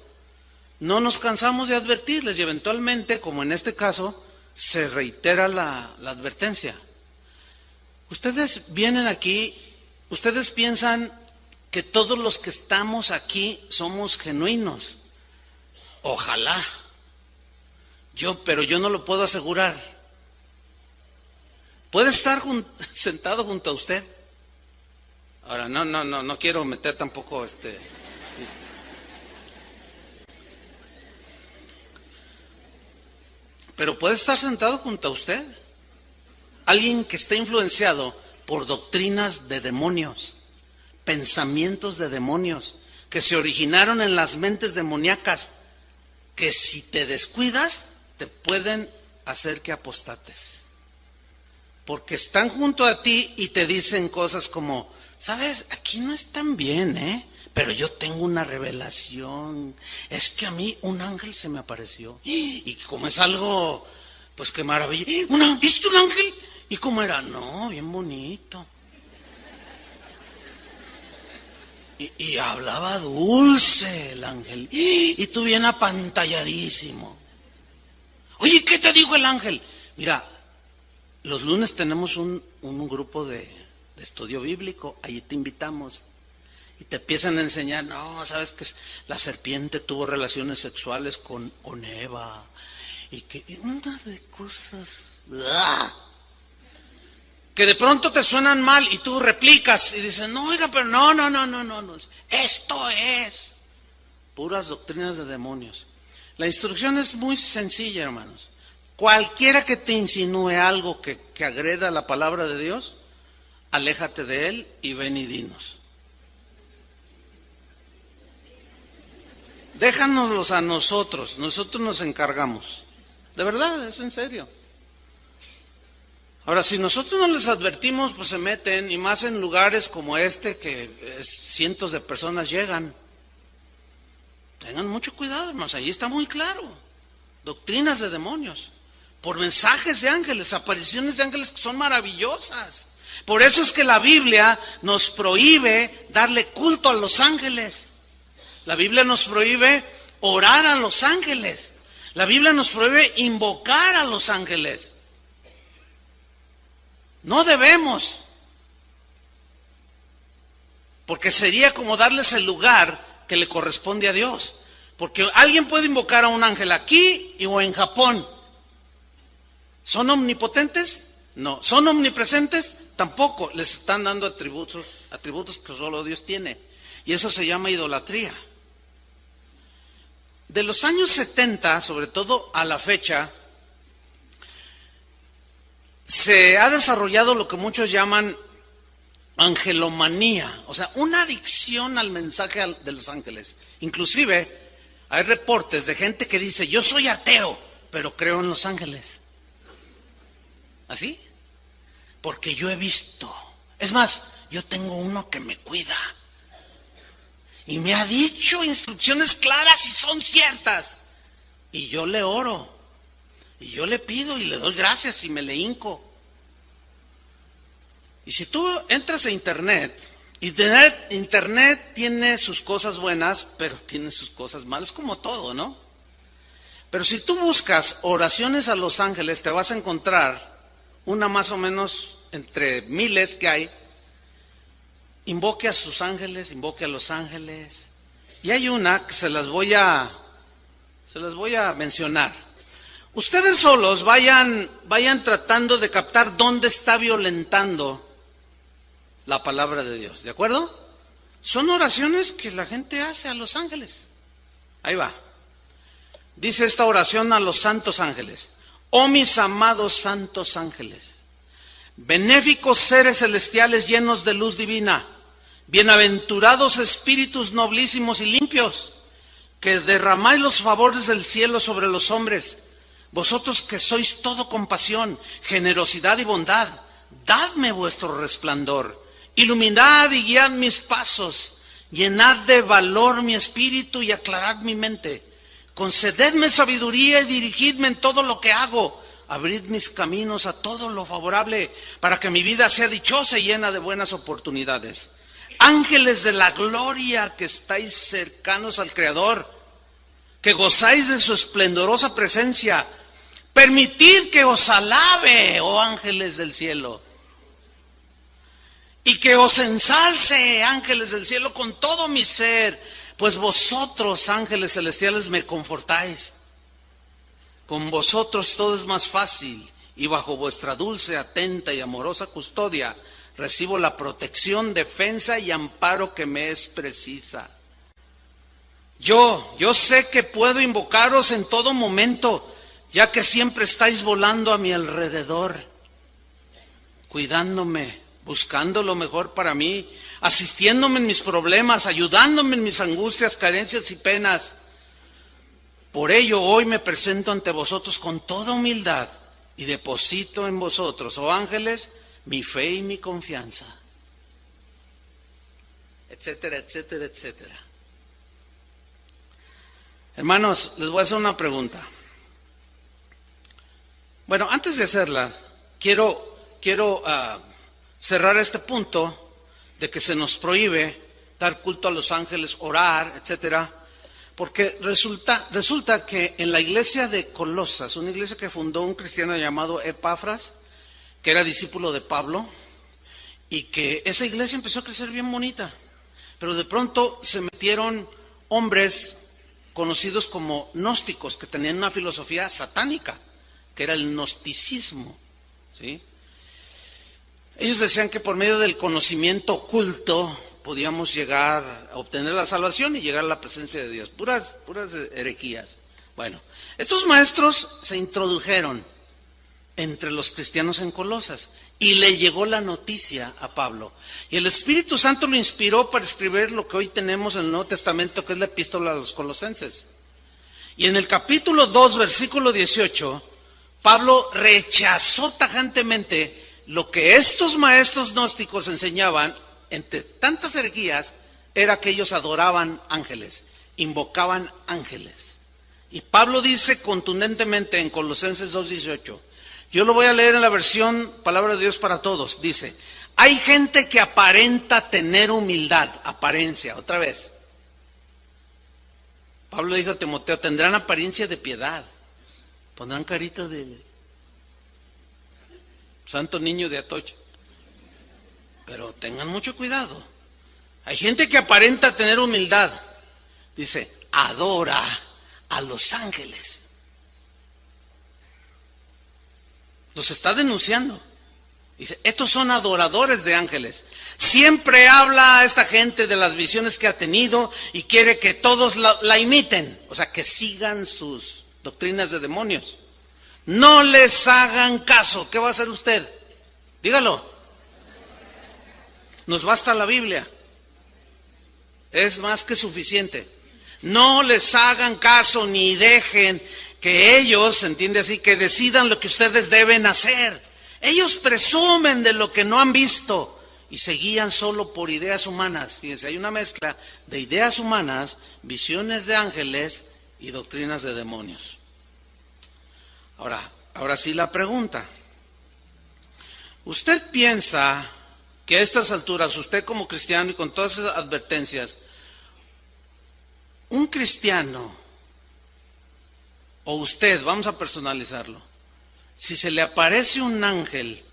no nos cansamos de advertirles y eventualmente, como en este caso, se reitera la advertencia. Ustedes vienen aquí, ustedes piensan que todos los que estamos aquí somos genuinos. Ojalá. Pero yo no lo puedo asegurar. Puede estar sentado junto a usted. Ahora, no quiero meter tampoco Pero puede estar sentado junto a usted alguien que esté influenciado por doctrinas de demonios, pensamientos de demonios, que se originaron en las mentes demoníacas, que si te descuidas, te pueden hacer que apostates. Porque están junto a ti y te dicen cosas como, ¿sabes? Aquí no están bien, pero yo tengo una revelación. Es que a mí un ángel se me apareció. Y como es algo, pues qué maravilla. ¿Viste un ángel? ¿Y cómo era? No, bien bonito. Y hablaba dulce el ángel. Y tú bien apantalladísimo. Oye, ¿qué te dijo el ángel? Mira, los lunes tenemos un grupo de estudio bíblico, ahí te invitamos. Y te empiezan a enseñar, no, sabes que la serpiente tuvo relaciones sexuales con Eva. Y que una de cosas que de pronto te suenan mal y tú replicas y dices, no, oiga, pero no. Esto es puras doctrinas de demonios. La instrucción es muy sencilla, hermanos. Cualquiera que te insinúe algo que agreda la palabra de Dios, aléjate de él y ven y dinos. Déjanoslos a nosotros nos encargamos. De verdad, es en serio. Ahora, si nosotros no les advertimos, pues se meten, y más en lugares como este, que cientos de personas llegan. Tengan mucho cuidado, hermanos, ahí está muy claro. Doctrinas de demonios, por mensajes de ángeles, apariciones de ángeles que son maravillosas. Por eso es que la Biblia nos prohíbe darle culto a los ángeles. La Biblia nos prohíbe orar a los ángeles. La Biblia nos prohíbe invocar a los ángeles. No debemos, porque sería como darles el lugar que le corresponde a Dios. Porque alguien puede invocar a un ángel aquí o en Japón. ¿Son omnipotentes? No. ¿Son omnipresentes? Tampoco. Les están dando atributos que solo Dios tiene. Y eso se llama idolatría. De los años 70, sobre todo a la fecha, se ha desarrollado lo que muchos llaman angelomanía, o sea, una adicción al mensaje de los ángeles. Inclusive hay reportes de gente que dice, yo soy ateo, pero creo en los ángeles. ¿Así? Porque yo he visto. Es más, yo tengo uno que me cuida. Y me ha dicho instrucciones claras y son ciertas. Y yo le oro. Y yo le pido y le doy gracias y me le hinco. Y si tú entras a internet tiene sus cosas buenas, pero tiene sus cosas malas, como todo, ¿no? Pero si tú buscas oraciones a los ángeles, te vas a encontrar una más o menos entre miles que hay. Invoque a sus ángeles, invoque a los ángeles. Y hay una que se las voy a mencionar. Ustedes solos vayan tratando de captar dónde está violentando la palabra de Dios, ¿de acuerdo? Son oraciones que la gente hace a los ángeles. Ahí va. Dice esta oración a los santos ángeles. Oh mis amados santos ángeles, benéficos seres celestiales llenos de luz divina, bienaventurados espíritus noblísimos y limpios, que derramáis los favores del cielo sobre los hombres, vosotros que sois todo compasión, generosidad y bondad, dadme vuestro resplandor, iluminad y guiad mis pasos, llenad de valor mi espíritu y aclarad mi mente, concededme sabiduría y dirigidme en todo lo que hago, abrid mis caminos a todo lo favorable, para que mi vida sea dichosa y llena de buenas oportunidades. Ángeles de la gloria que estáis cercanos al Creador, que gozáis de su esplendorosa presencia, permitid que os alabe, oh ángeles del cielo, y que os ensalce, ángeles del cielo, con todo mi ser, pues vosotros, ángeles celestiales, me confortáis. Con vosotros todo es más fácil, y bajo vuestra dulce, atenta y amorosa custodia recibo la protección, defensa y amparo que me es precisa. Yo sé que puedo invocaros en todo momento, ya que siempre estáis volando a mi alrededor, cuidándome, buscando lo mejor para mí, asistiéndome en mis problemas, ayudándome en mis angustias, carencias y penas. Por ello hoy me presento ante vosotros con toda humildad y deposito en vosotros, oh ángeles, mi fe y mi confianza, etcétera, etcétera, etcétera. Hermanos, les voy a hacer una pregunta. Bueno, antes de hacerla, quiero cerrar este punto de que se nos prohíbe dar culto a los ángeles, orar, etcétera, porque resulta que en la iglesia de Colosas, una iglesia que fundó un cristiano llamado Epafras, que era discípulo de Pablo, y que esa iglesia empezó a crecer bien bonita, pero de pronto se metieron hombres conocidos como gnósticos, que tenían una filosofía satánica, que era el gnosticismo, ¿sí? Ellos decían que por medio del conocimiento oculto podíamos llegar a obtener la salvación y llegar a la presencia de Dios. Puras herejías. Bueno, estos maestros se introdujeron entre los cristianos en Colosas y le llegó la noticia a Pablo. Y el Espíritu Santo lo inspiró para escribir lo que hoy tenemos en el Nuevo Testamento, que es la epístola a los Colosenses. Y en el capítulo 2, versículo 18, Pablo rechazó tajantemente lo que estos maestros gnósticos enseñaban. Entre tantas herejías era que ellos adoraban ángeles, invocaban ángeles. Y Pablo dice contundentemente en Colosenses 2:18, yo lo voy a leer en la versión Palabra de Dios para Todos, dice, hay gente que aparenta tener humildad, apariencia, otra vez. Pablo dijo a Timoteo, tendrán apariencia de piedad, pondrán carita de santo niño de Atocha. Pero tengan mucho cuidado. Hay gente que aparenta tener humildad. Dice, adora a los ángeles. Los está denunciando. Dice, estos son adoradores de ángeles. Siempre habla a esta gente de las visiones que ha tenido y quiere que todos la imiten, o sea, que sigan sus doctrinas de demonios. No les hagan caso. ¿Qué va a hacer usted? Dígalo. Nos basta la Biblia. Es más que suficiente. No les hagan caso ni dejen que ellos, entiende así, que decidan lo que ustedes deben hacer. Ellos presumen de lo que no han visto y se guían solo por ideas humanas. Fíjense, hay una mezcla de ideas humanas, visiones de ángeles y doctrinas de demonios. Ahora sí la pregunta. ¿Usted piensa que a estas alturas, usted como cristiano y con todas esas advertencias, un cristiano o usted, vamos a personalizarlo, si se le aparece un ángel,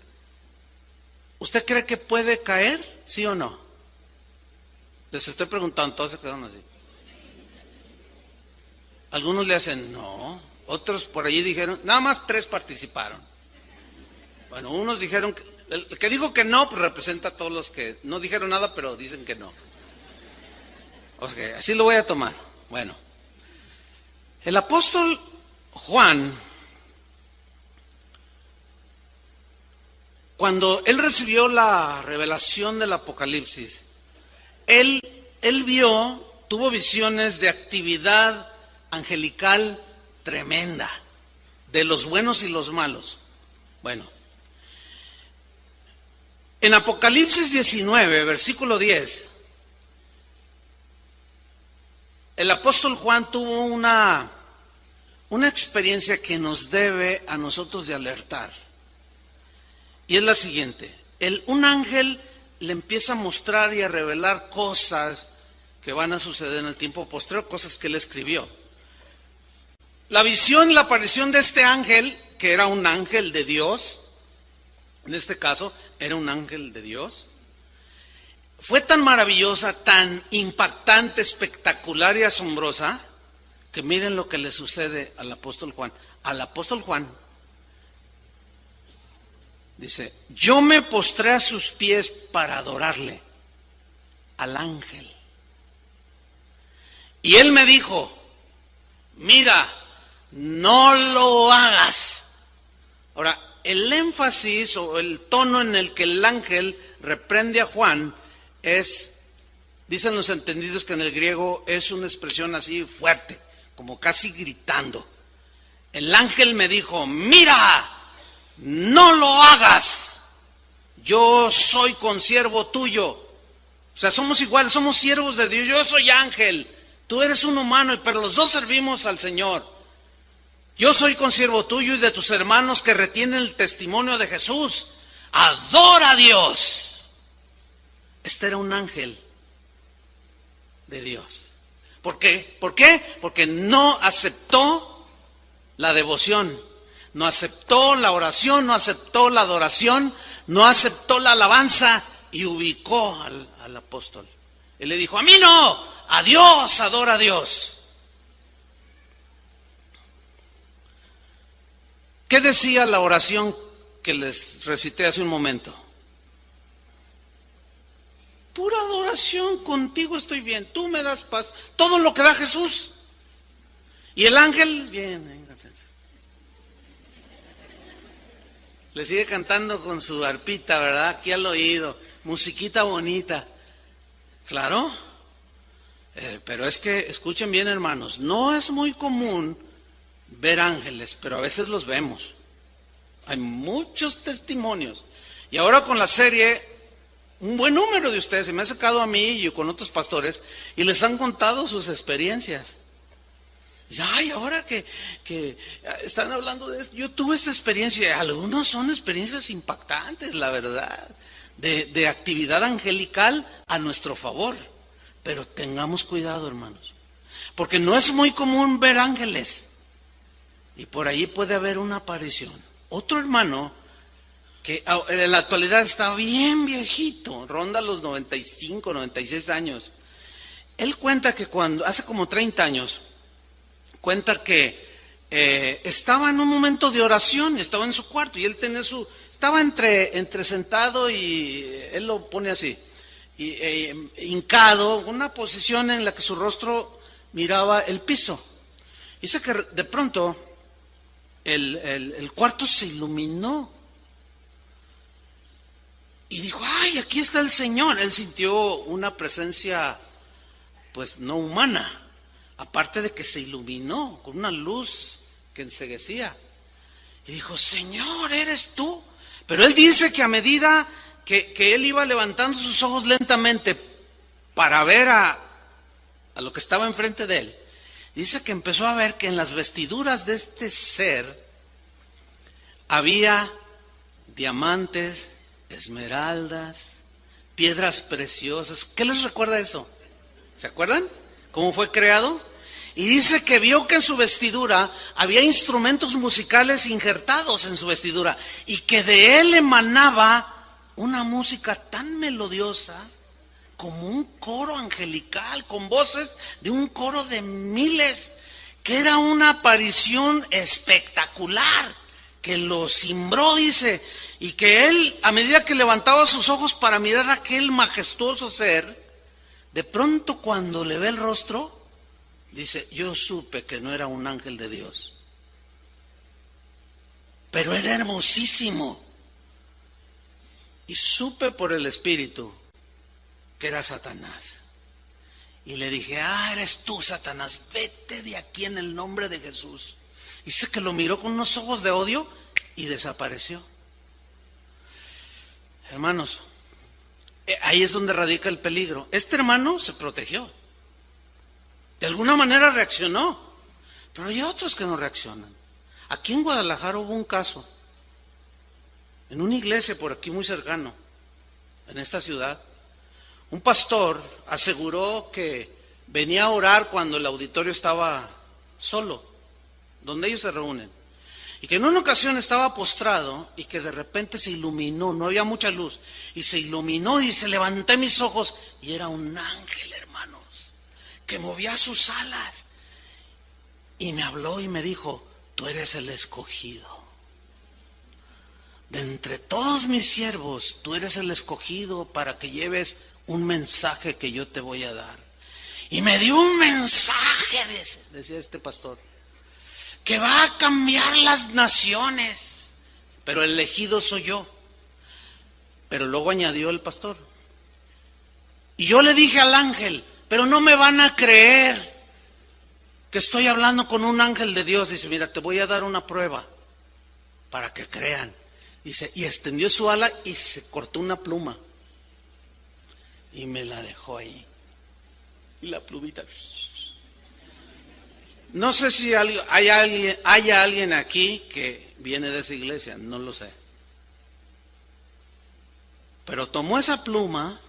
¿usted cree que puede caer? ¿Sí o no? Les estoy preguntando, todos se quedaron así. Algunos le hacen no, otros por allí dijeron, nada más 3 participaron. Bueno, unos dijeron, el que dijo que no, pues representa a todos los que no dijeron nada, pero dicen que no. O sea, así lo voy a tomar. Bueno, el apóstol Juan, cuando él recibió la revelación del Apocalipsis, él tuvo visiones de actividad angelical tremenda, de los buenos y los malos. Bueno, en Apocalipsis 19, versículo 10, el apóstol Juan tuvo una experiencia que nos debe a nosotros de alertar. Y es la siguiente: un ángel le empieza a mostrar y a revelar cosas que van a suceder en el tiempo posterior, cosas que él escribió. La visión y la aparición de este ángel, que era un ángel de Dios, en este caso era un ángel de Dios, fue tan maravillosa, tan impactante, espectacular y asombrosa, que miren lo que le sucede al apóstol Juan. Al apóstol Juan dice, yo me postré a sus pies para adorarle, al ángel. Y él me dijo, mira, no lo hagas. Ahora, el énfasis o el tono en el que el ángel reprende a Juan es, dicen los entendidos que en el griego es una expresión así fuerte, como casi gritando. El ángel me dijo, mira, no lo hagas, yo soy consiervo tuyo. O sea, somos iguales, somos siervos de Dios. Yo soy ángel, tú eres un humano, pero los dos servimos al Señor. Yo soy consiervo tuyo y de tus hermanos que retienen el testimonio de Jesús. Adora a Dios. Este era un ángel de Dios. ¿Por qué? ¿Por qué? Porque no aceptó la devoción, no aceptó la oración, no aceptó la adoración, no aceptó la alabanza y ubicó al apóstol. Él le dijo, a mí no, a Dios, adora a Dios. ¿Qué decía la oración que les recité hace un momento? Pura adoración, contigo estoy bien, tú me das paz, todo lo que da Jesús. Y el ángel, bien, venga. Le sigue cantando con su arpita, ¿verdad? Aquí al oído, musiquita bonita. Claro, pero es que, escuchen bien hermanos, no es muy común ver ángeles, pero a veces los vemos. Hay muchos testimonios. Y ahora con la serie, un buen número de ustedes se me ha acercado a mí y con otros pastores y les han contado sus experiencias. Dice, ay, ahora que están hablando de esto, yo tuve esta experiencia. Algunos son experiencias impactantes, la verdad, de actividad angelical a nuestro favor. Pero tengamos cuidado, hermanos, porque no es muy común ver ángeles. Y por ahí puede haber una aparición. Otro hermano que en la actualidad está bien viejito, ronda los 95, 96 años. Él cuenta que cuando, hace como 30 años, cuenta que estaba en un momento de oración, estaba en su cuarto y él tenía estaba entre sentado y él lo pone así, hincado, una posición en la que su rostro miraba el piso. Dice que de pronto el cuarto se iluminó y dijo, ¡ay, aquí está el Señor! Él sintió una presencia, pues no humana, aparte de que se iluminó con una luz que enceguecía. Y dijo, Señor, ¿eres tú? Pero él dice que a medida que él iba levantando sus ojos lentamente para ver a lo que estaba enfrente de él, dice que empezó a ver que en las vestiduras de este ser había diamantes, esmeraldas, piedras preciosas. ¿Qué les recuerda eso? ¿Se acuerdan? ¿Cómo fue creado? Y dice que vio que en su vestidura había instrumentos musicales injertados en su vestidura y que de él emanaba una música tan melodiosa como un coro angelical, con voces de un coro de miles, que era una aparición espectacular, que lo cimbró, dice, y que él, a medida que levantaba sus ojos para mirar a aquel majestuoso ser, de pronto cuando le ve el rostro, dice, yo supe que no era un ángel de Dios, pero era hermosísimo, y supe por el Espíritu que era Satanás. Y le dije, eres tú, Satanás, vete de aquí en el nombre de Jesús. Dice que lo miró con unos ojos de odio y desapareció. Hermanos, ahí es donde radica el peligro. Este hermano se protegió, de alguna manera reaccionó, pero hay otros que no reaccionan. Aquí en Guadalajara hubo un caso, en una iglesia por aquí muy cercano, en esta ciudad. Un pastor aseguró que venía a orar cuando el auditorio estaba solo, donde ellos se reúnen, y que en una ocasión estaba postrado y que de repente se iluminó, no había mucha luz, y se iluminó y se levanté mis ojos y era un ángel, hermanos, que movía sus alas y me habló y me dijo, tú eres el escogido. De entre todos mis siervos, tú eres el escogido para que lleves un mensaje que yo te voy a dar. Y me dio un mensaje, decía este pastor, que va a cambiar las naciones, pero el elegido soy yo. Pero luego añadió el pastor, y yo le dije al ángel, pero no me van a creer que estoy hablando con un ángel de Dios. Dice, mira, te voy a dar una prueba para que crean. Dice, y extendió su ala y se cortó una pluma y me la dejó ahí, y la plumita. No sé si haya alguien aquí que viene de esa iglesia, no lo sé, pero tomó esa pluma,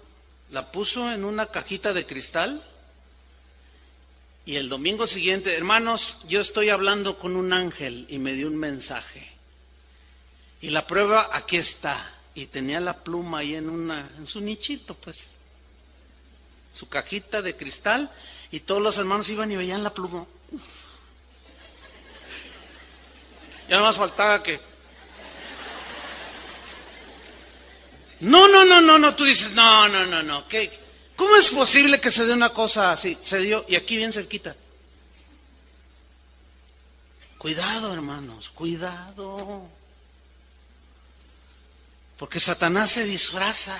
la puso en una cajita de cristal, y el domingo siguiente, hermanos, yo estoy hablando con un ángel y me dio un mensaje, y la prueba aquí está, y tenía la pluma ahí en su nichito, pues, su cajita de cristal, y todos los hermanos iban y veían la pluma. Ya no más faltaba que... No, tú dices, no, ¿qué? ¿Cómo es posible que se dé una cosa así? Se dio, y aquí bien cerquita. Cuidado, hermanos, cuidado. Porque Satanás se disfraza.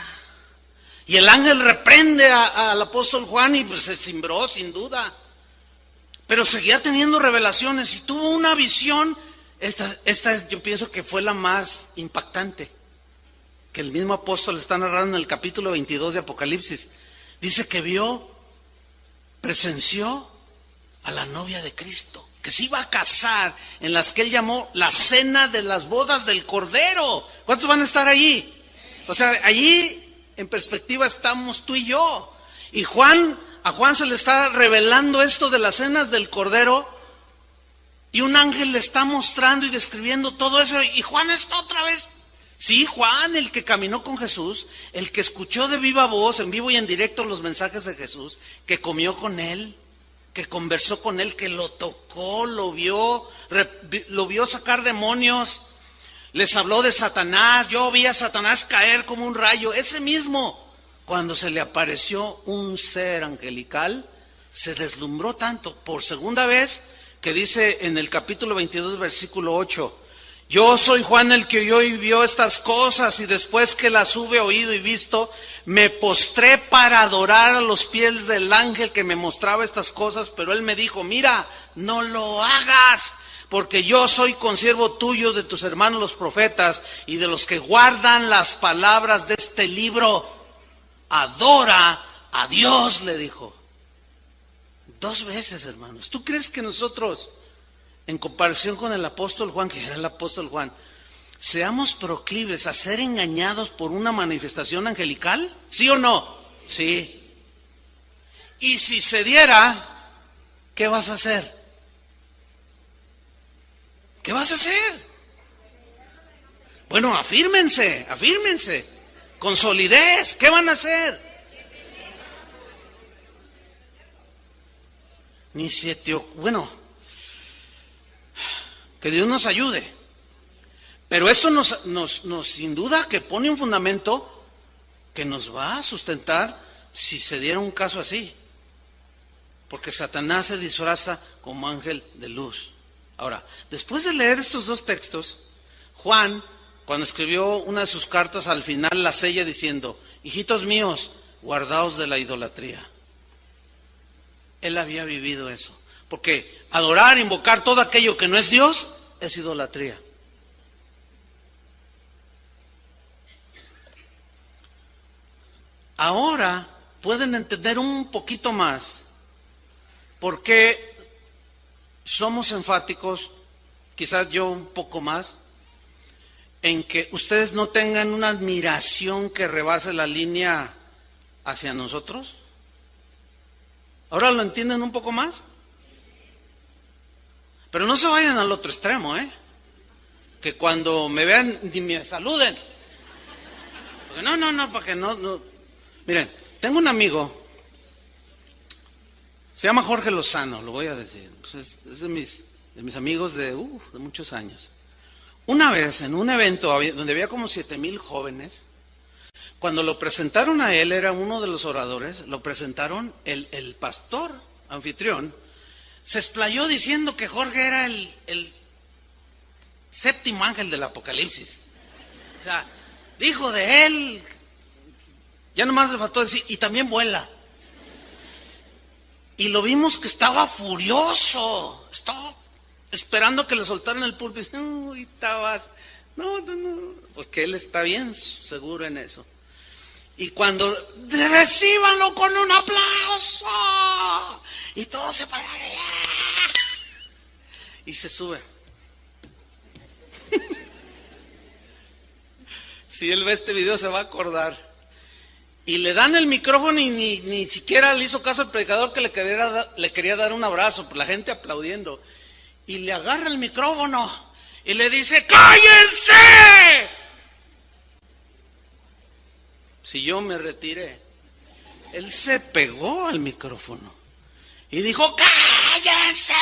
Y el ángel reprende al apóstol Juan y pues se cimbró sin duda. Pero seguía teniendo revelaciones y tuvo una visión. Esta yo pienso que fue la más impactante, que el mismo apóstol está narrando en el capítulo 22 de Apocalipsis. Dice que presenció a la novia de Cristo, que se iba a casar, en las que él llamó la cena de las bodas del Cordero. ¿Cuántos van a estar allí? O sea, allí en perspectiva estamos tú y yo. Y a Juan se le está revelando esto de las cenas del Cordero, y un ángel le está mostrando y describiendo todo eso, y Juan está otra vez Sí, Juan, el que caminó con Jesús, el que escuchó de viva voz, en vivo y en directo, los mensajes de Jesús, que comió con él, que conversó con él, que lo tocó, lo vio sacar demonios, les habló de Satanás. Yo vi a Satanás caer como un rayo. Ese mismo, cuando se le apareció un ser angelical, se deslumbró tanto por segunda vez que dice en el capítulo 22, versículo 8: yo soy Juan el que oyó y vio estas cosas, y después que las hube oído y visto, me postré para adorar a los pies del ángel que me mostraba estas cosas, pero él me dijo: mira, no lo hagas, porque yo soy consiervo tuyo, de tus hermanos los profetas, y de los que guardan las palabras de este libro. Adora a Dios, le dijo. 2 veces, hermanos. ¿Tú crees que nosotros, en comparación con el apóstol Juan, que era el apóstol Juan, seamos proclives a ser engañados por una manifestación angelical? ¿Sí o no? Sí. Y si se diera, ¿qué vas a hacer? ¿Qué vas a hacer? Bueno, afírmense, con solidez. ¿Qué van a hacer? Bueno, que Dios nos ayude. Pero esto nos sin duda que pone un fundamento que nos va a sustentar si se diera un caso así. Porque Satanás se disfraza como ángel de luz. Ahora, después de leer estos 2 textos, Juan, cuando escribió una de sus cartas, al final la sella diciendo: hijitos míos, guardaos de la idolatría. Él había vivido eso. Porque adorar, invocar todo aquello que no es Dios, es idolatría. Ahora pueden entender un poquito más por qué somos enfáticos, quizás yo un poco más, en que ustedes no tengan una admiración que rebase la línea hacia nosotros. ¿Ahora lo entienden un poco más? Pero no se vayan al otro extremo, que cuando me vean ni me saluden. Porque no, para que no. Miren, tengo un amigo, se llama Jorge Lozano, lo voy a decir. Es de mis amigos de muchos años. Una vez en un evento donde había como 7,000 jóvenes, cuando lo presentaron a él, era uno de los oradores, lo presentaron, el pastor anfitrión se explayó diciendo que Jorge era el 7º ángel del Apocalipsis. O sea, dijo de él, ya nomás le faltó decir, y también vuela. Y lo vimos que estaba furioso, estaba esperando que le soltaran el púlpito. No, ahorita vas, no, porque él está bien seguro en eso. Y cuando recíbanlo con un aplauso, y todos se paran y se sube. Si él ve este video se va a acordar. Y le dan el micrófono y ni siquiera le hizo caso al predicador, que le quería dar un abrazo, por la gente aplaudiendo. Y le agarra el micrófono y le dice: ¡cállense! Si yo me retiré, él se pegó al micrófono y dijo: ¡cállense!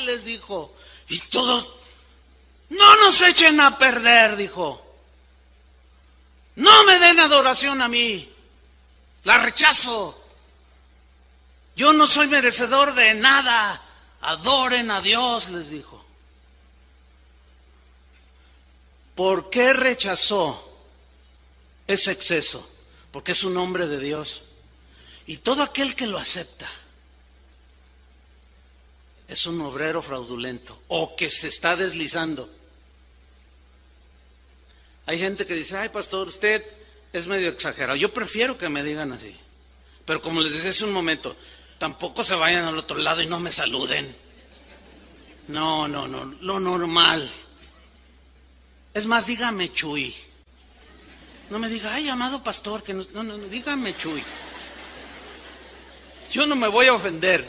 Les dijo. Y todos: no nos echen a perder, dijo. No me den adoración a mí, la rechazo. Yo no soy merecedor de nada. Adoren a Dios, les dijo. ¿Por qué rechazó ese exceso? Porque es un hombre de Dios. Y todo aquel que lo acepta es un obrero fraudulento o que se está deslizando. Hay gente que dice: ay, pastor, usted es medio exagerado. Yo prefiero que me digan así. Pero como les decía hace un momento, tampoco se vayan al otro lado y no me saluden. No, lo normal. Es más, dígame Chuy. No me diga: ay, amado pastor, que no, dígame Chuy. Yo no me voy a ofender.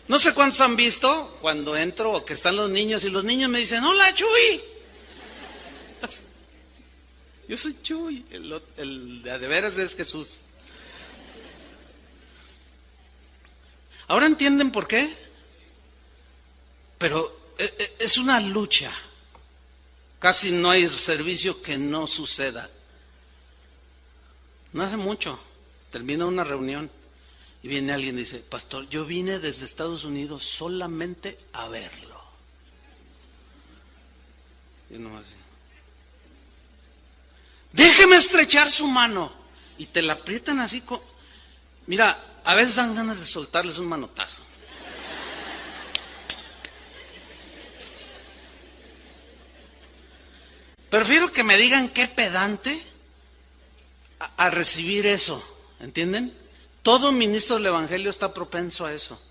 No sé cuántos han visto cuando entro que están los niños y los niños me dicen: hola Chuy. Yo soy Chuy, el de veras es Jesús. ¿Ahora entienden por qué? Pero es una lucha. Casi no hay servicio que no suceda. No hace mucho, termina una reunión y viene alguien y dice: pastor, yo vine desde Estados Unidos solamente a verlo. Y nomás así: déjeme estrechar su mano. Y te la aprietan así. Mira, a veces dan ganas de soltarles un manotazo. Prefiero que me digan qué pedante a recibir eso, ¿entienden? Todo ministro del Evangelio está propenso a eso,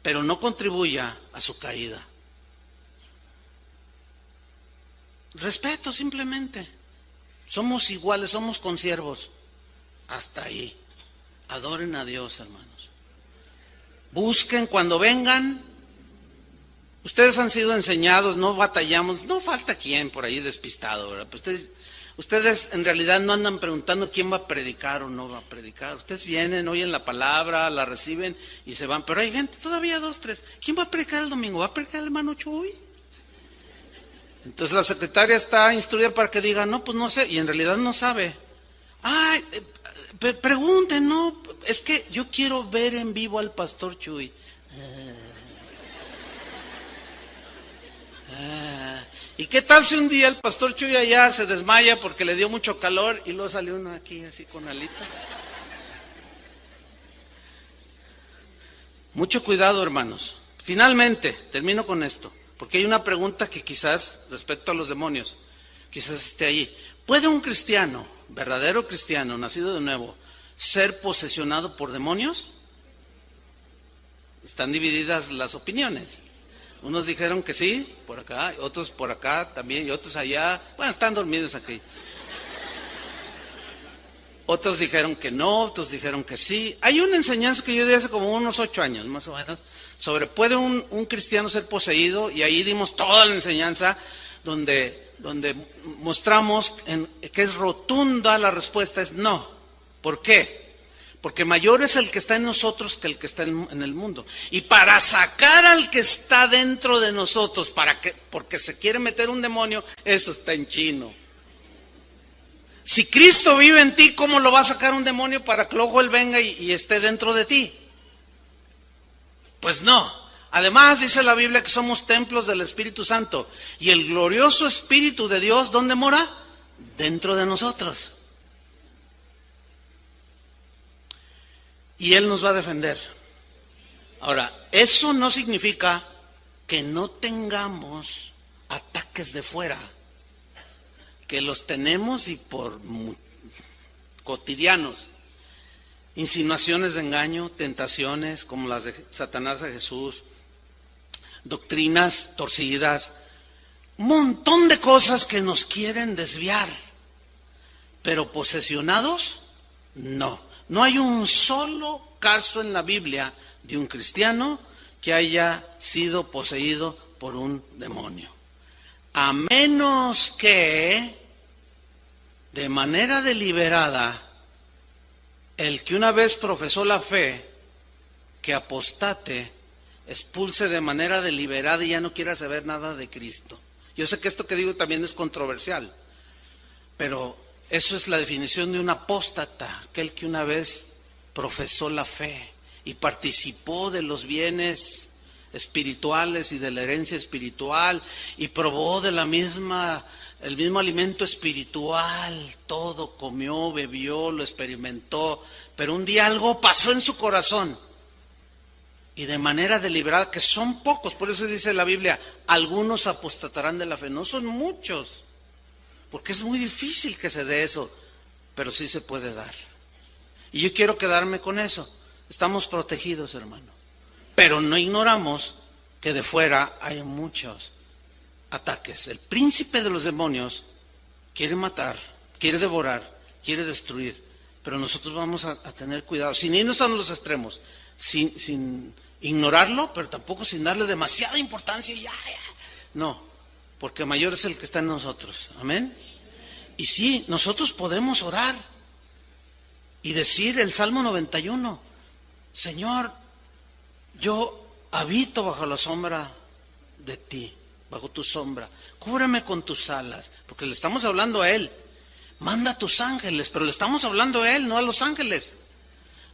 pero no contribuya a su caída. Respeto simplemente. Somos iguales, somos consiervos. Hasta ahí. Adoren a Dios, hermanos. Busquen cuando vengan. Ustedes han sido enseñados, no batallamos, no falta quien por ahí despistado, ¿verdad? Pues ustedes en realidad no andan preguntando quién va a predicar o no va a predicar. Ustedes vienen, oyen la palabra, la reciben y se van. Pero hay gente, todavía 2, 3. ¿Quién va a predicar el domingo? ¿Va a predicar el hermano Chuy? Entonces la secretaria está instruida para que diga: no, pues no sé, y en realidad no sabe. Ay, pregunten, no, es que yo quiero ver en vivo al pastor Chuy. ¿Y qué tal si un día el pastor Chuy allá se desmaya porque le dio mucho calor y luego salió uno aquí así con alitas? Mucho cuidado, hermanos. Finalmente, termino con esto, porque hay una pregunta que quizás, respecto a los demonios, quizás esté ahí. ¿Puede un cristiano, verdadero cristiano, nacido de nuevo, ser posesionado por demonios? Están divididas las opiniones. Unos dijeron que sí, por acá, otros por acá también, y otros allá. Bueno, están dormidos aquí. Otros dijeron que no, otros dijeron que sí. Hay una enseñanza que yo di hace como unos 8 años, más o menos, sobre ¿puede un cristiano ser poseído? Y ahí dimos toda la enseñanza donde mostramos que es rotunda la respuesta, es no. ¿Por qué? Porque mayor es el que está en nosotros que el que está en el mundo. Y para sacar al que está dentro de nosotros, porque se quiere meter un demonio, eso está en chino. Si Cristo vive en ti, ¿cómo lo va a sacar un demonio para que luego Él venga y esté dentro de ti? Pues no. Además dice la Biblia que somos templos del Espíritu Santo. Y el glorioso Espíritu de Dios, ¿dónde mora? Dentro de nosotros. Y Él nos va a defender. Ahora, eso no significa que no tengamos ataques de fuera, que los tenemos y por cotidianos. Insinuaciones de engaño, tentaciones como las de Satanás a Jesús, doctrinas torcidas, un montón de cosas que nos quieren desviar. Pero posesionados, no. No hay un solo caso en la Biblia de un cristiano que haya sido poseído por un demonio. A menos que, de manera deliberada, el que una vez profesó la fe, que apostate, expulse de manera deliberada y ya no quiera saber nada de Cristo. Yo sé que esto que digo también es controversial, pero eso es la definición de un apóstata, aquel que una vez profesó la fe y participó de los bienes espirituales y de la herencia espiritual y probó de el mismo alimento espiritual, todo comió, bebió, lo experimentó, pero un día algo pasó en su corazón y de manera deliberada, que son pocos, por eso dice la Biblia, algunos apostatarán de la fe, no son muchos, porque es muy difícil que se dé eso, pero sí se puede dar. Y yo quiero quedarme con eso. Estamos protegidos, hermano. Pero no ignoramos que de fuera hay muchos ataques. El príncipe de los demonios quiere matar, quiere devorar, quiere destruir. Pero nosotros vamos a tener cuidado, sin irnos a los extremos, sin ignorarlo, pero tampoco sin darle demasiada importancia. No. porque mayor es el que está en nosotros. Amén. Y sí, nosotros podemos orar y decir el Salmo 91, Señor, yo habito bajo la sombra de ti, bajo tu sombra, cúbreme con tus alas, porque le estamos hablando a Él. Manda a tus ángeles, pero le estamos hablando a Él, no a los ángeles.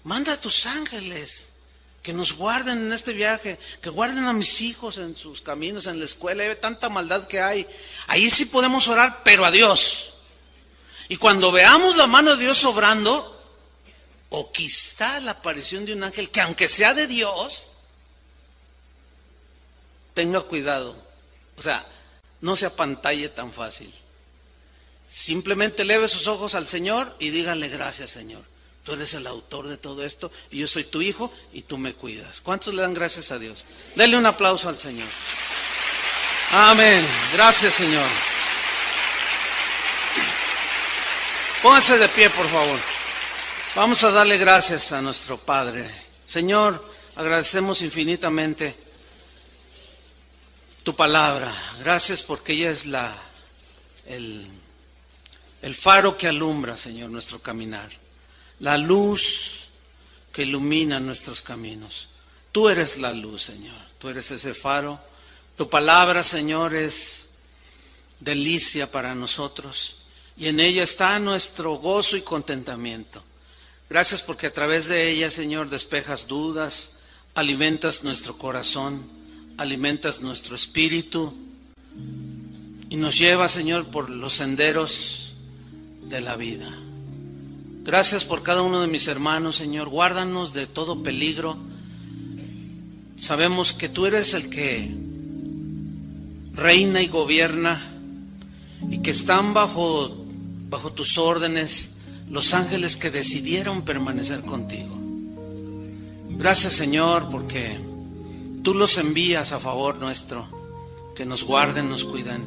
Manda a tus ángeles que nos guarden en este viaje, que guarden a mis hijos en sus caminos, en la escuela. Hay tanta maldad que hay. Ahí sí podemos orar, pero a Dios. Y cuando veamos la mano de Dios obrando, o quizá la aparición de un ángel, que aunque sea de Dios, tenga cuidado. O sea, no se apantalle tan fácil. Simplemente eleve sus ojos al Señor y díganle: gracias, Señor. Tú eres el autor de todo esto y yo soy tu hijo y tú me cuidas. ¿Cuántos le dan gracias a Dios? Denle un aplauso al Señor. Amén. Gracias, Señor. Pónganse de pie, por favor. Vamos a darle gracias a nuestro Padre. Señor, agradecemos infinitamente tu palabra. Gracias porque ella es el faro que alumbra, Señor, nuestro caminar. La luz que ilumina nuestros caminos. Tú eres la luz, Señor. Tú eres ese faro. Tu palabra, Señor, es delicia para nosotros. Y en ella está nuestro gozo y contentamiento. Gracias porque a través de ella, Señor, despejas dudas, alimentas nuestro corazón, alimentas nuestro espíritu y nos lleva, Señor, por los senderos de la vida. Gracias por cada uno de mis hermanos, Señor. Guárdanos de todo peligro. Sabemos que tú eres el que reina y gobierna y que están bajo tus órdenes los ángeles que decidieron permanecer contigo. Gracias, Señor, porque tú los envías a favor nuestro, que nos guarden, nos cuidan.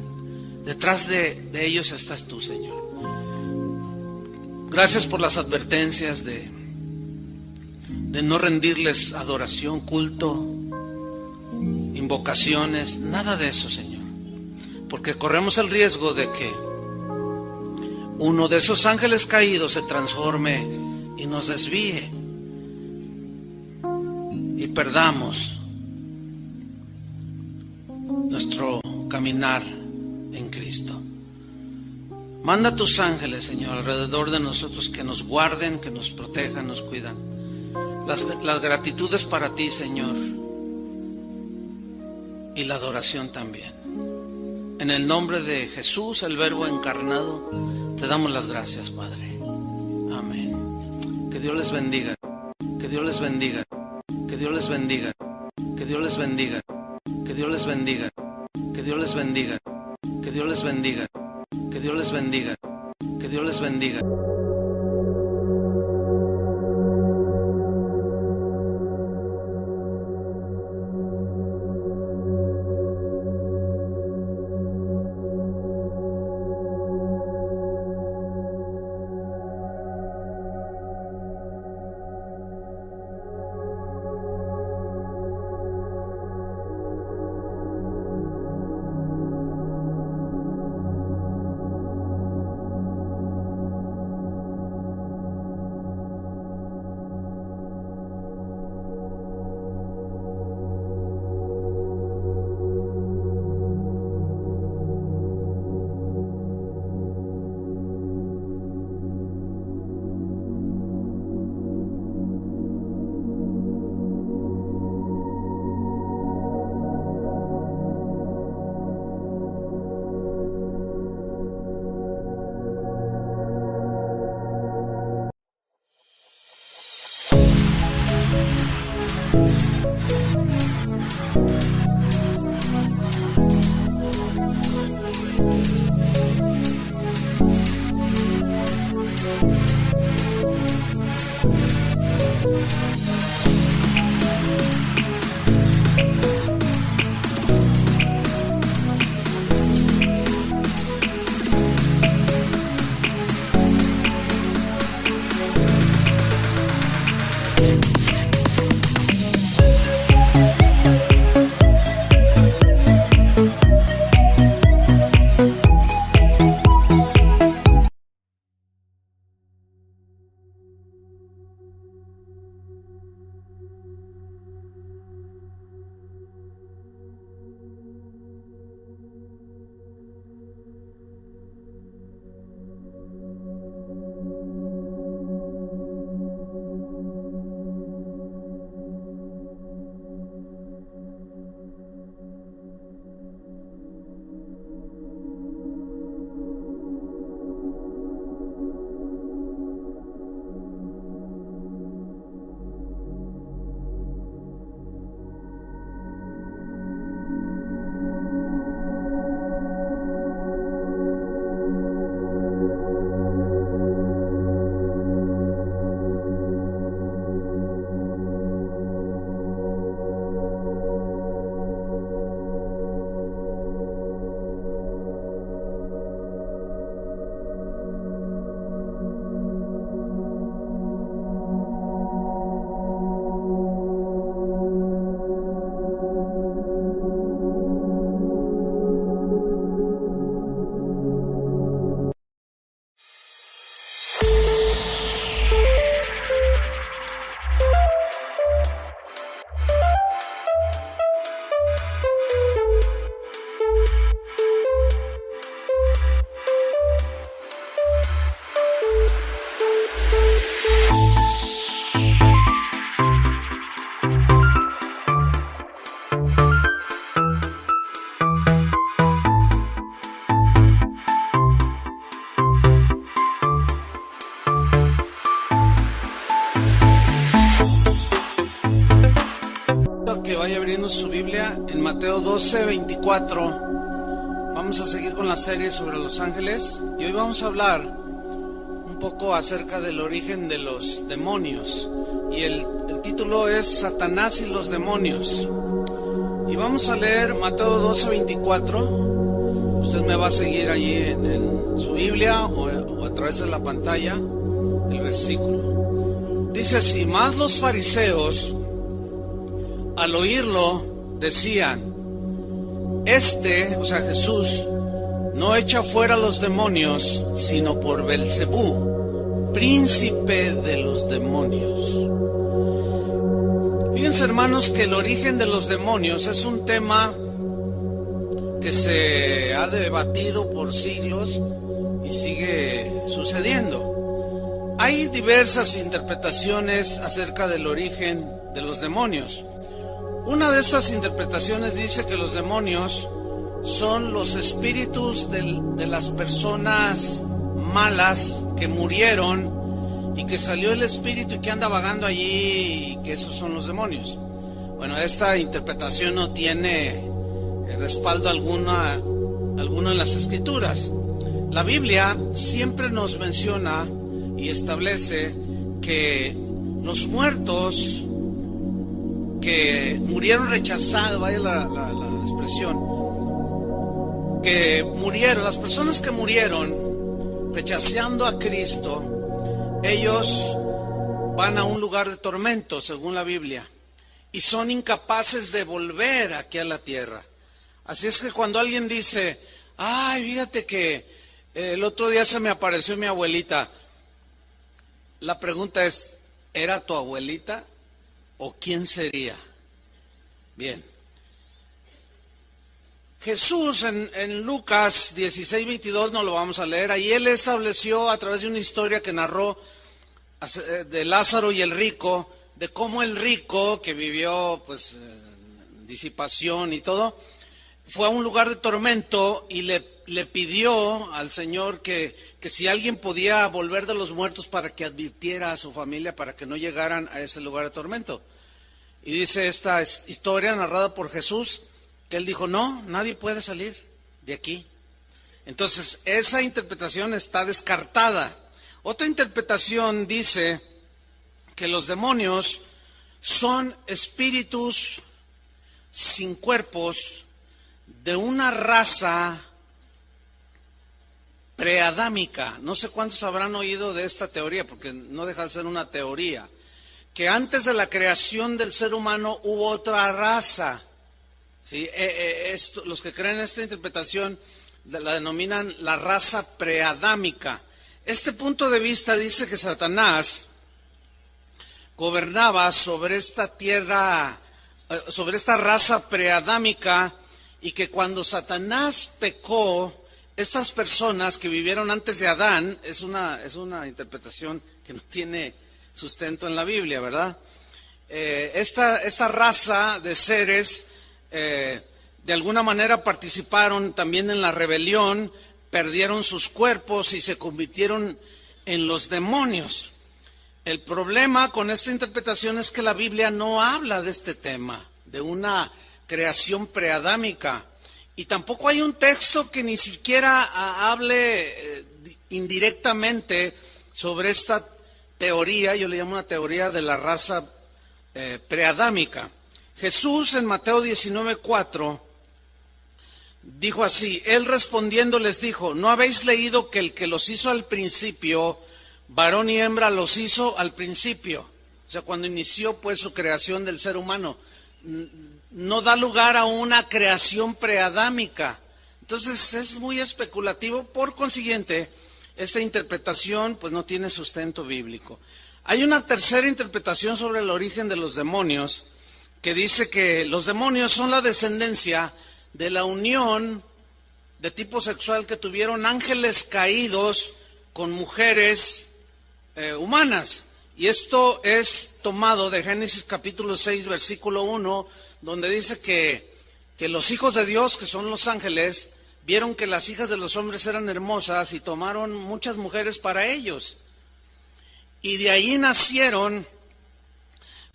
Detrás de ellos estás tú, Señor. Gracias por las advertencias de no rendirles adoración, culto, invocaciones, nada de eso, Señor. Porque corremos el riesgo de que uno de esos ángeles caídos se transforme y nos desvíe y perdamos nuestro caminar en Cristo. Manda a tus ángeles, Señor, alrededor de nosotros, que nos guarden, que nos protejan, nos cuidan. Las gratitudes para ti, Señor, y la adoración también. En el nombre de Jesús, el Verbo encarnado, te damos las gracias, Padre. Amén. Que Dios les bendiga. Que Dios les bendiga. Que Dios les bendiga. Que Dios les bendiga. Que Dios les bendiga. Que Dios les bendiga. Que Dios les bendiga. Que Dios les bendiga. Que Dios les bendiga. su Biblia en Mateo 12:24. Vamos a seguir con la serie sobre los ángeles y hoy vamos a hablar un poco acerca del origen de los demonios. Y el título es Satanás y los demonios. Y vamos a leer Mateo 12:24. Usted me va a seguir allí en su Biblia o a través de la pantalla el versículo. Dice así: mas los fariseos al oírlo decían: o sea Jesús, no echa fuera los demonios, sino por Belcebú, príncipe de los demonios. Fíjense, hermanos, que el origen de los demonios es un tema que se ha debatido por siglos y sigue sucediendo. Hay diversas interpretaciones acerca del origen de los demonios. Una de estas interpretaciones dice que los demonios son los espíritus de las personas malas que murieron y que salió el espíritu y que anda vagando allí, y que esos son los demonios. Bueno, esta interpretación no tiene respaldo alguno en las escrituras. La Biblia siempre nos menciona y establece que los muertos que murieron rechazados, vaya la expresión, que murieron, las personas que murieron rechazando a Cristo, ellos van a un lugar de tormento, según la Biblia, y son incapaces de volver aquí a la tierra. Así es que cuando alguien dice: ay, fíjate que el otro día se me apareció mi abuelita, la pregunta es: ¿era tu abuelita o quién sería? Bien. Jesús en Lucas 16:22 no lo vamos a leer. Ahí él estableció, a través de una historia que narró de Lázaro y el rico, de cómo el rico, que vivió pues disipación y todo, fue a un lugar de tormento y le pidió al Señor que si alguien podía volver de los muertos, para que advirtiera a su familia para que no llegaran a ese lugar de tormento. Y dice esta historia narrada por Jesús que él dijo: no, nadie puede salir de aquí. Entonces esa interpretación está descartada. Otra interpretación dice que los demonios son espíritus sin cuerpos de una raza preadámica. No sé cuántos habrán oído de esta teoría, porque no deja de ser una teoría, que antes de la creación del ser humano hubo otra raza. ¿Sí? Los que creen esta interpretación la denominan la raza preadámica. Este punto de vista dice que Satanás gobernaba sobre esta tierra, sobre esta raza preadámica, y que cuando Satanás pecó, estas personas que vivieron antes de Adán, es una interpretación que no tiene sustento en la Biblia, ¿verdad? Esta raza de seres de alguna manera participaron también en la rebelión, perdieron sus cuerpos y se convirtieron en los demonios. El problema con esta interpretación es que la Biblia no habla de este tema, de una creación preadámica, y tampoco hay un texto que ni siquiera hable indirectamente sobre esta teoría. Yo le llamo una teoría de la raza preadámica. Jesús en Mateo 19:4 dijo así: él respondiendo les dijo: ¿no habéis leído que el que los hizo al principio, varón y hembra los hizo al principio? O sea, cuando inició pues su creación del ser humano, no da lugar a una creación preadámica. Entonces es muy especulativo. Por consiguiente, esta interpretación pues no tiene sustento bíblico. Hay una tercera interpretación sobre el origen de los demonios, que dice que los demonios son la descendencia de la unión de tipo sexual que tuvieron ángeles caídos con mujeres humanas. Y esto es tomado de Génesis capítulo 6, versículo 1, donde dice que los hijos de Dios, que son los ángeles, vieron que las hijas de los hombres eran hermosas y tomaron muchas mujeres para ellos. Y de ahí nacieron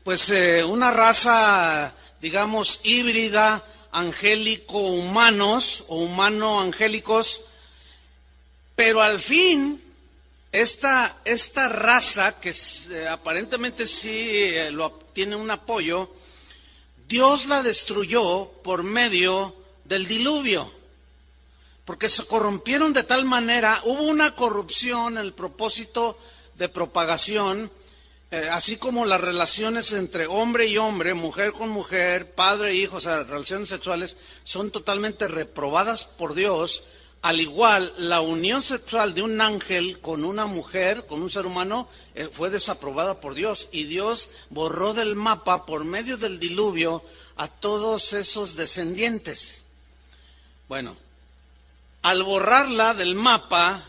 pues una raza digamos, híbrida, angélico-humanos o humano-angélicos, pero al fin, esta raza que aparentemente sí tiene un apoyo, Dios la destruyó por medio del diluvio, porque se corrompieron de tal manera, hubo una corrupción en el propósito de propagación, así como las relaciones entre hombre y hombre, mujer con mujer, padre e hijo, o sea, relaciones sexuales, son totalmente reprobadas por Dios. Al igual, la unión sexual de un ángel con una mujer, con un ser humano, fue desaprobada por Dios. Y Dios borró del mapa, por medio del diluvio, a todos esos descendientes. Bueno, al borrarla del mapa,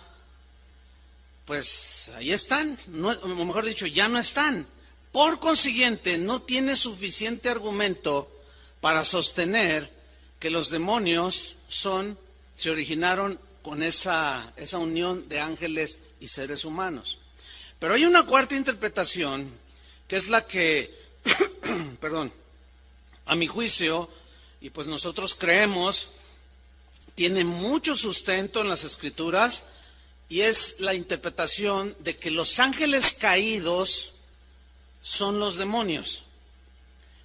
pues ahí están, o mejor dicho, ya no están. Por consiguiente, no tiene suficiente argumento para sostener que los demonios se originaron con esa unión de ángeles y seres humanos. Pero hay una cuarta interpretación, que es la que, perdón, a mi juicio, y pues nosotros creemos, tiene mucho sustento en las Escrituras, y es la interpretación de que los ángeles caídos son los demonios,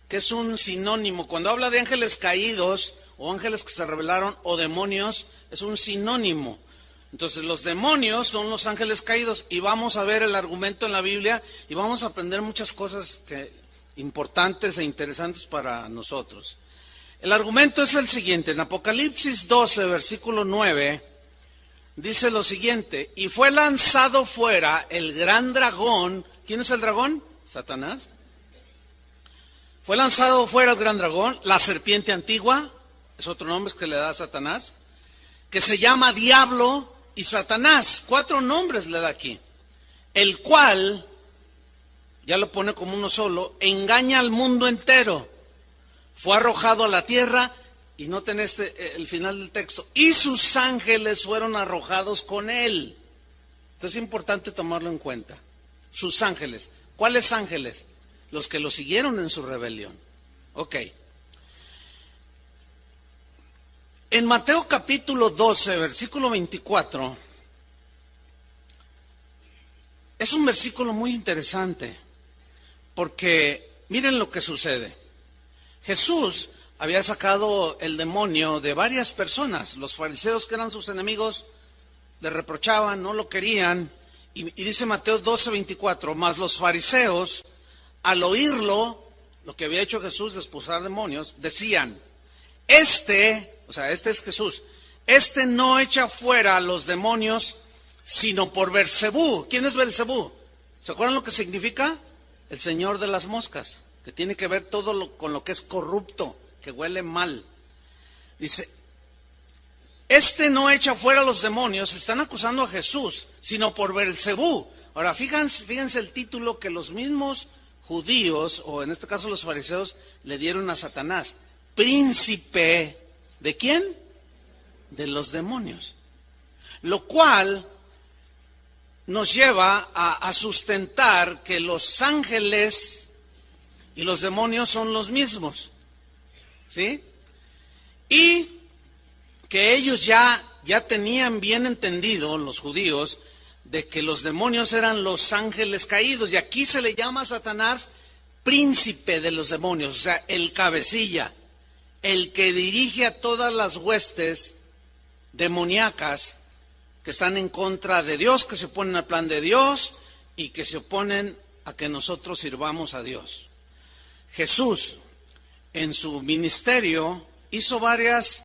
que es un sinónimo. Cuando habla de ángeles caídos, o ángeles que se rebelaron, o demonios, es un sinónimo. Entonces los demonios son los ángeles caídos, y vamos a ver el argumento en la Biblia, y vamos a aprender muchas cosas importantes e interesantes para nosotros. El argumento es el siguiente: en Apocalipsis 12, versículo 9, dice lo siguiente: y fue lanzado fuera el gran dragón. ¿Quién es el dragón? Satanás. Fue lanzado fuera el gran dragón, la serpiente antigua, es otro nombre que le da a Satanás, que se llama Diablo y Satanás. 4 nombres le da aquí. El cual, ya lo pone como uno solo, engaña al mundo entero. Fue arrojado a la tierra, y noten el final del texto, y sus ángeles fueron arrojados con él. Entonces es importante tomarlo en cuenta. Sus ángeles. ¿Cuáles ángeles? Los que lo siguieron en su rebelión. Ok. En Mateo capítulo 12, versículo 24, es un versículo muy interesante, porque miren lo que sucede. Jesús había sacado el demonio de varias personas. Los fariseos, que eran sus enemigos, le reprochaban, no lo querían. Y dice Mateo 12, 24, mas los fariseos, al oírlo, lo que había hecho Jesús de expulsar demonios, decían: o sea, este es Jesús, no echa fuera a los demonios, sino por Beelzebú. ¿Quién es Beelzebú? ¿Se acuerdan lo que significa? El señor de las moscas, que tiene que ver con lo que es corrupto, que huele mal. Dice, no echa fuera a los demonios, están acusando a Jesús, sino por Beelzebú. Ahora, fíjense el título que los mismos judíos, o en este caso los fariseos, le dieron a Satanás: príncipe, ¿de quién? De los demonios. Lo cual nos lleva a sustentar que los ángeles y los demonios son los mismos, ¿sí? Y que ellos ya tenían bien entendido, los judíos, de que los demonios eran los ángeles caídos, y aquí se le llama a Satanás príncipe de los demonios, o sea, el cabecilla, el que dirige a todas las huestes demoníacas que están en contra de Dios, que se oponen al plan de Dios y que se oponen a que nosotros sirvamos a Dios. Jesús, en su ministerio, hizo varias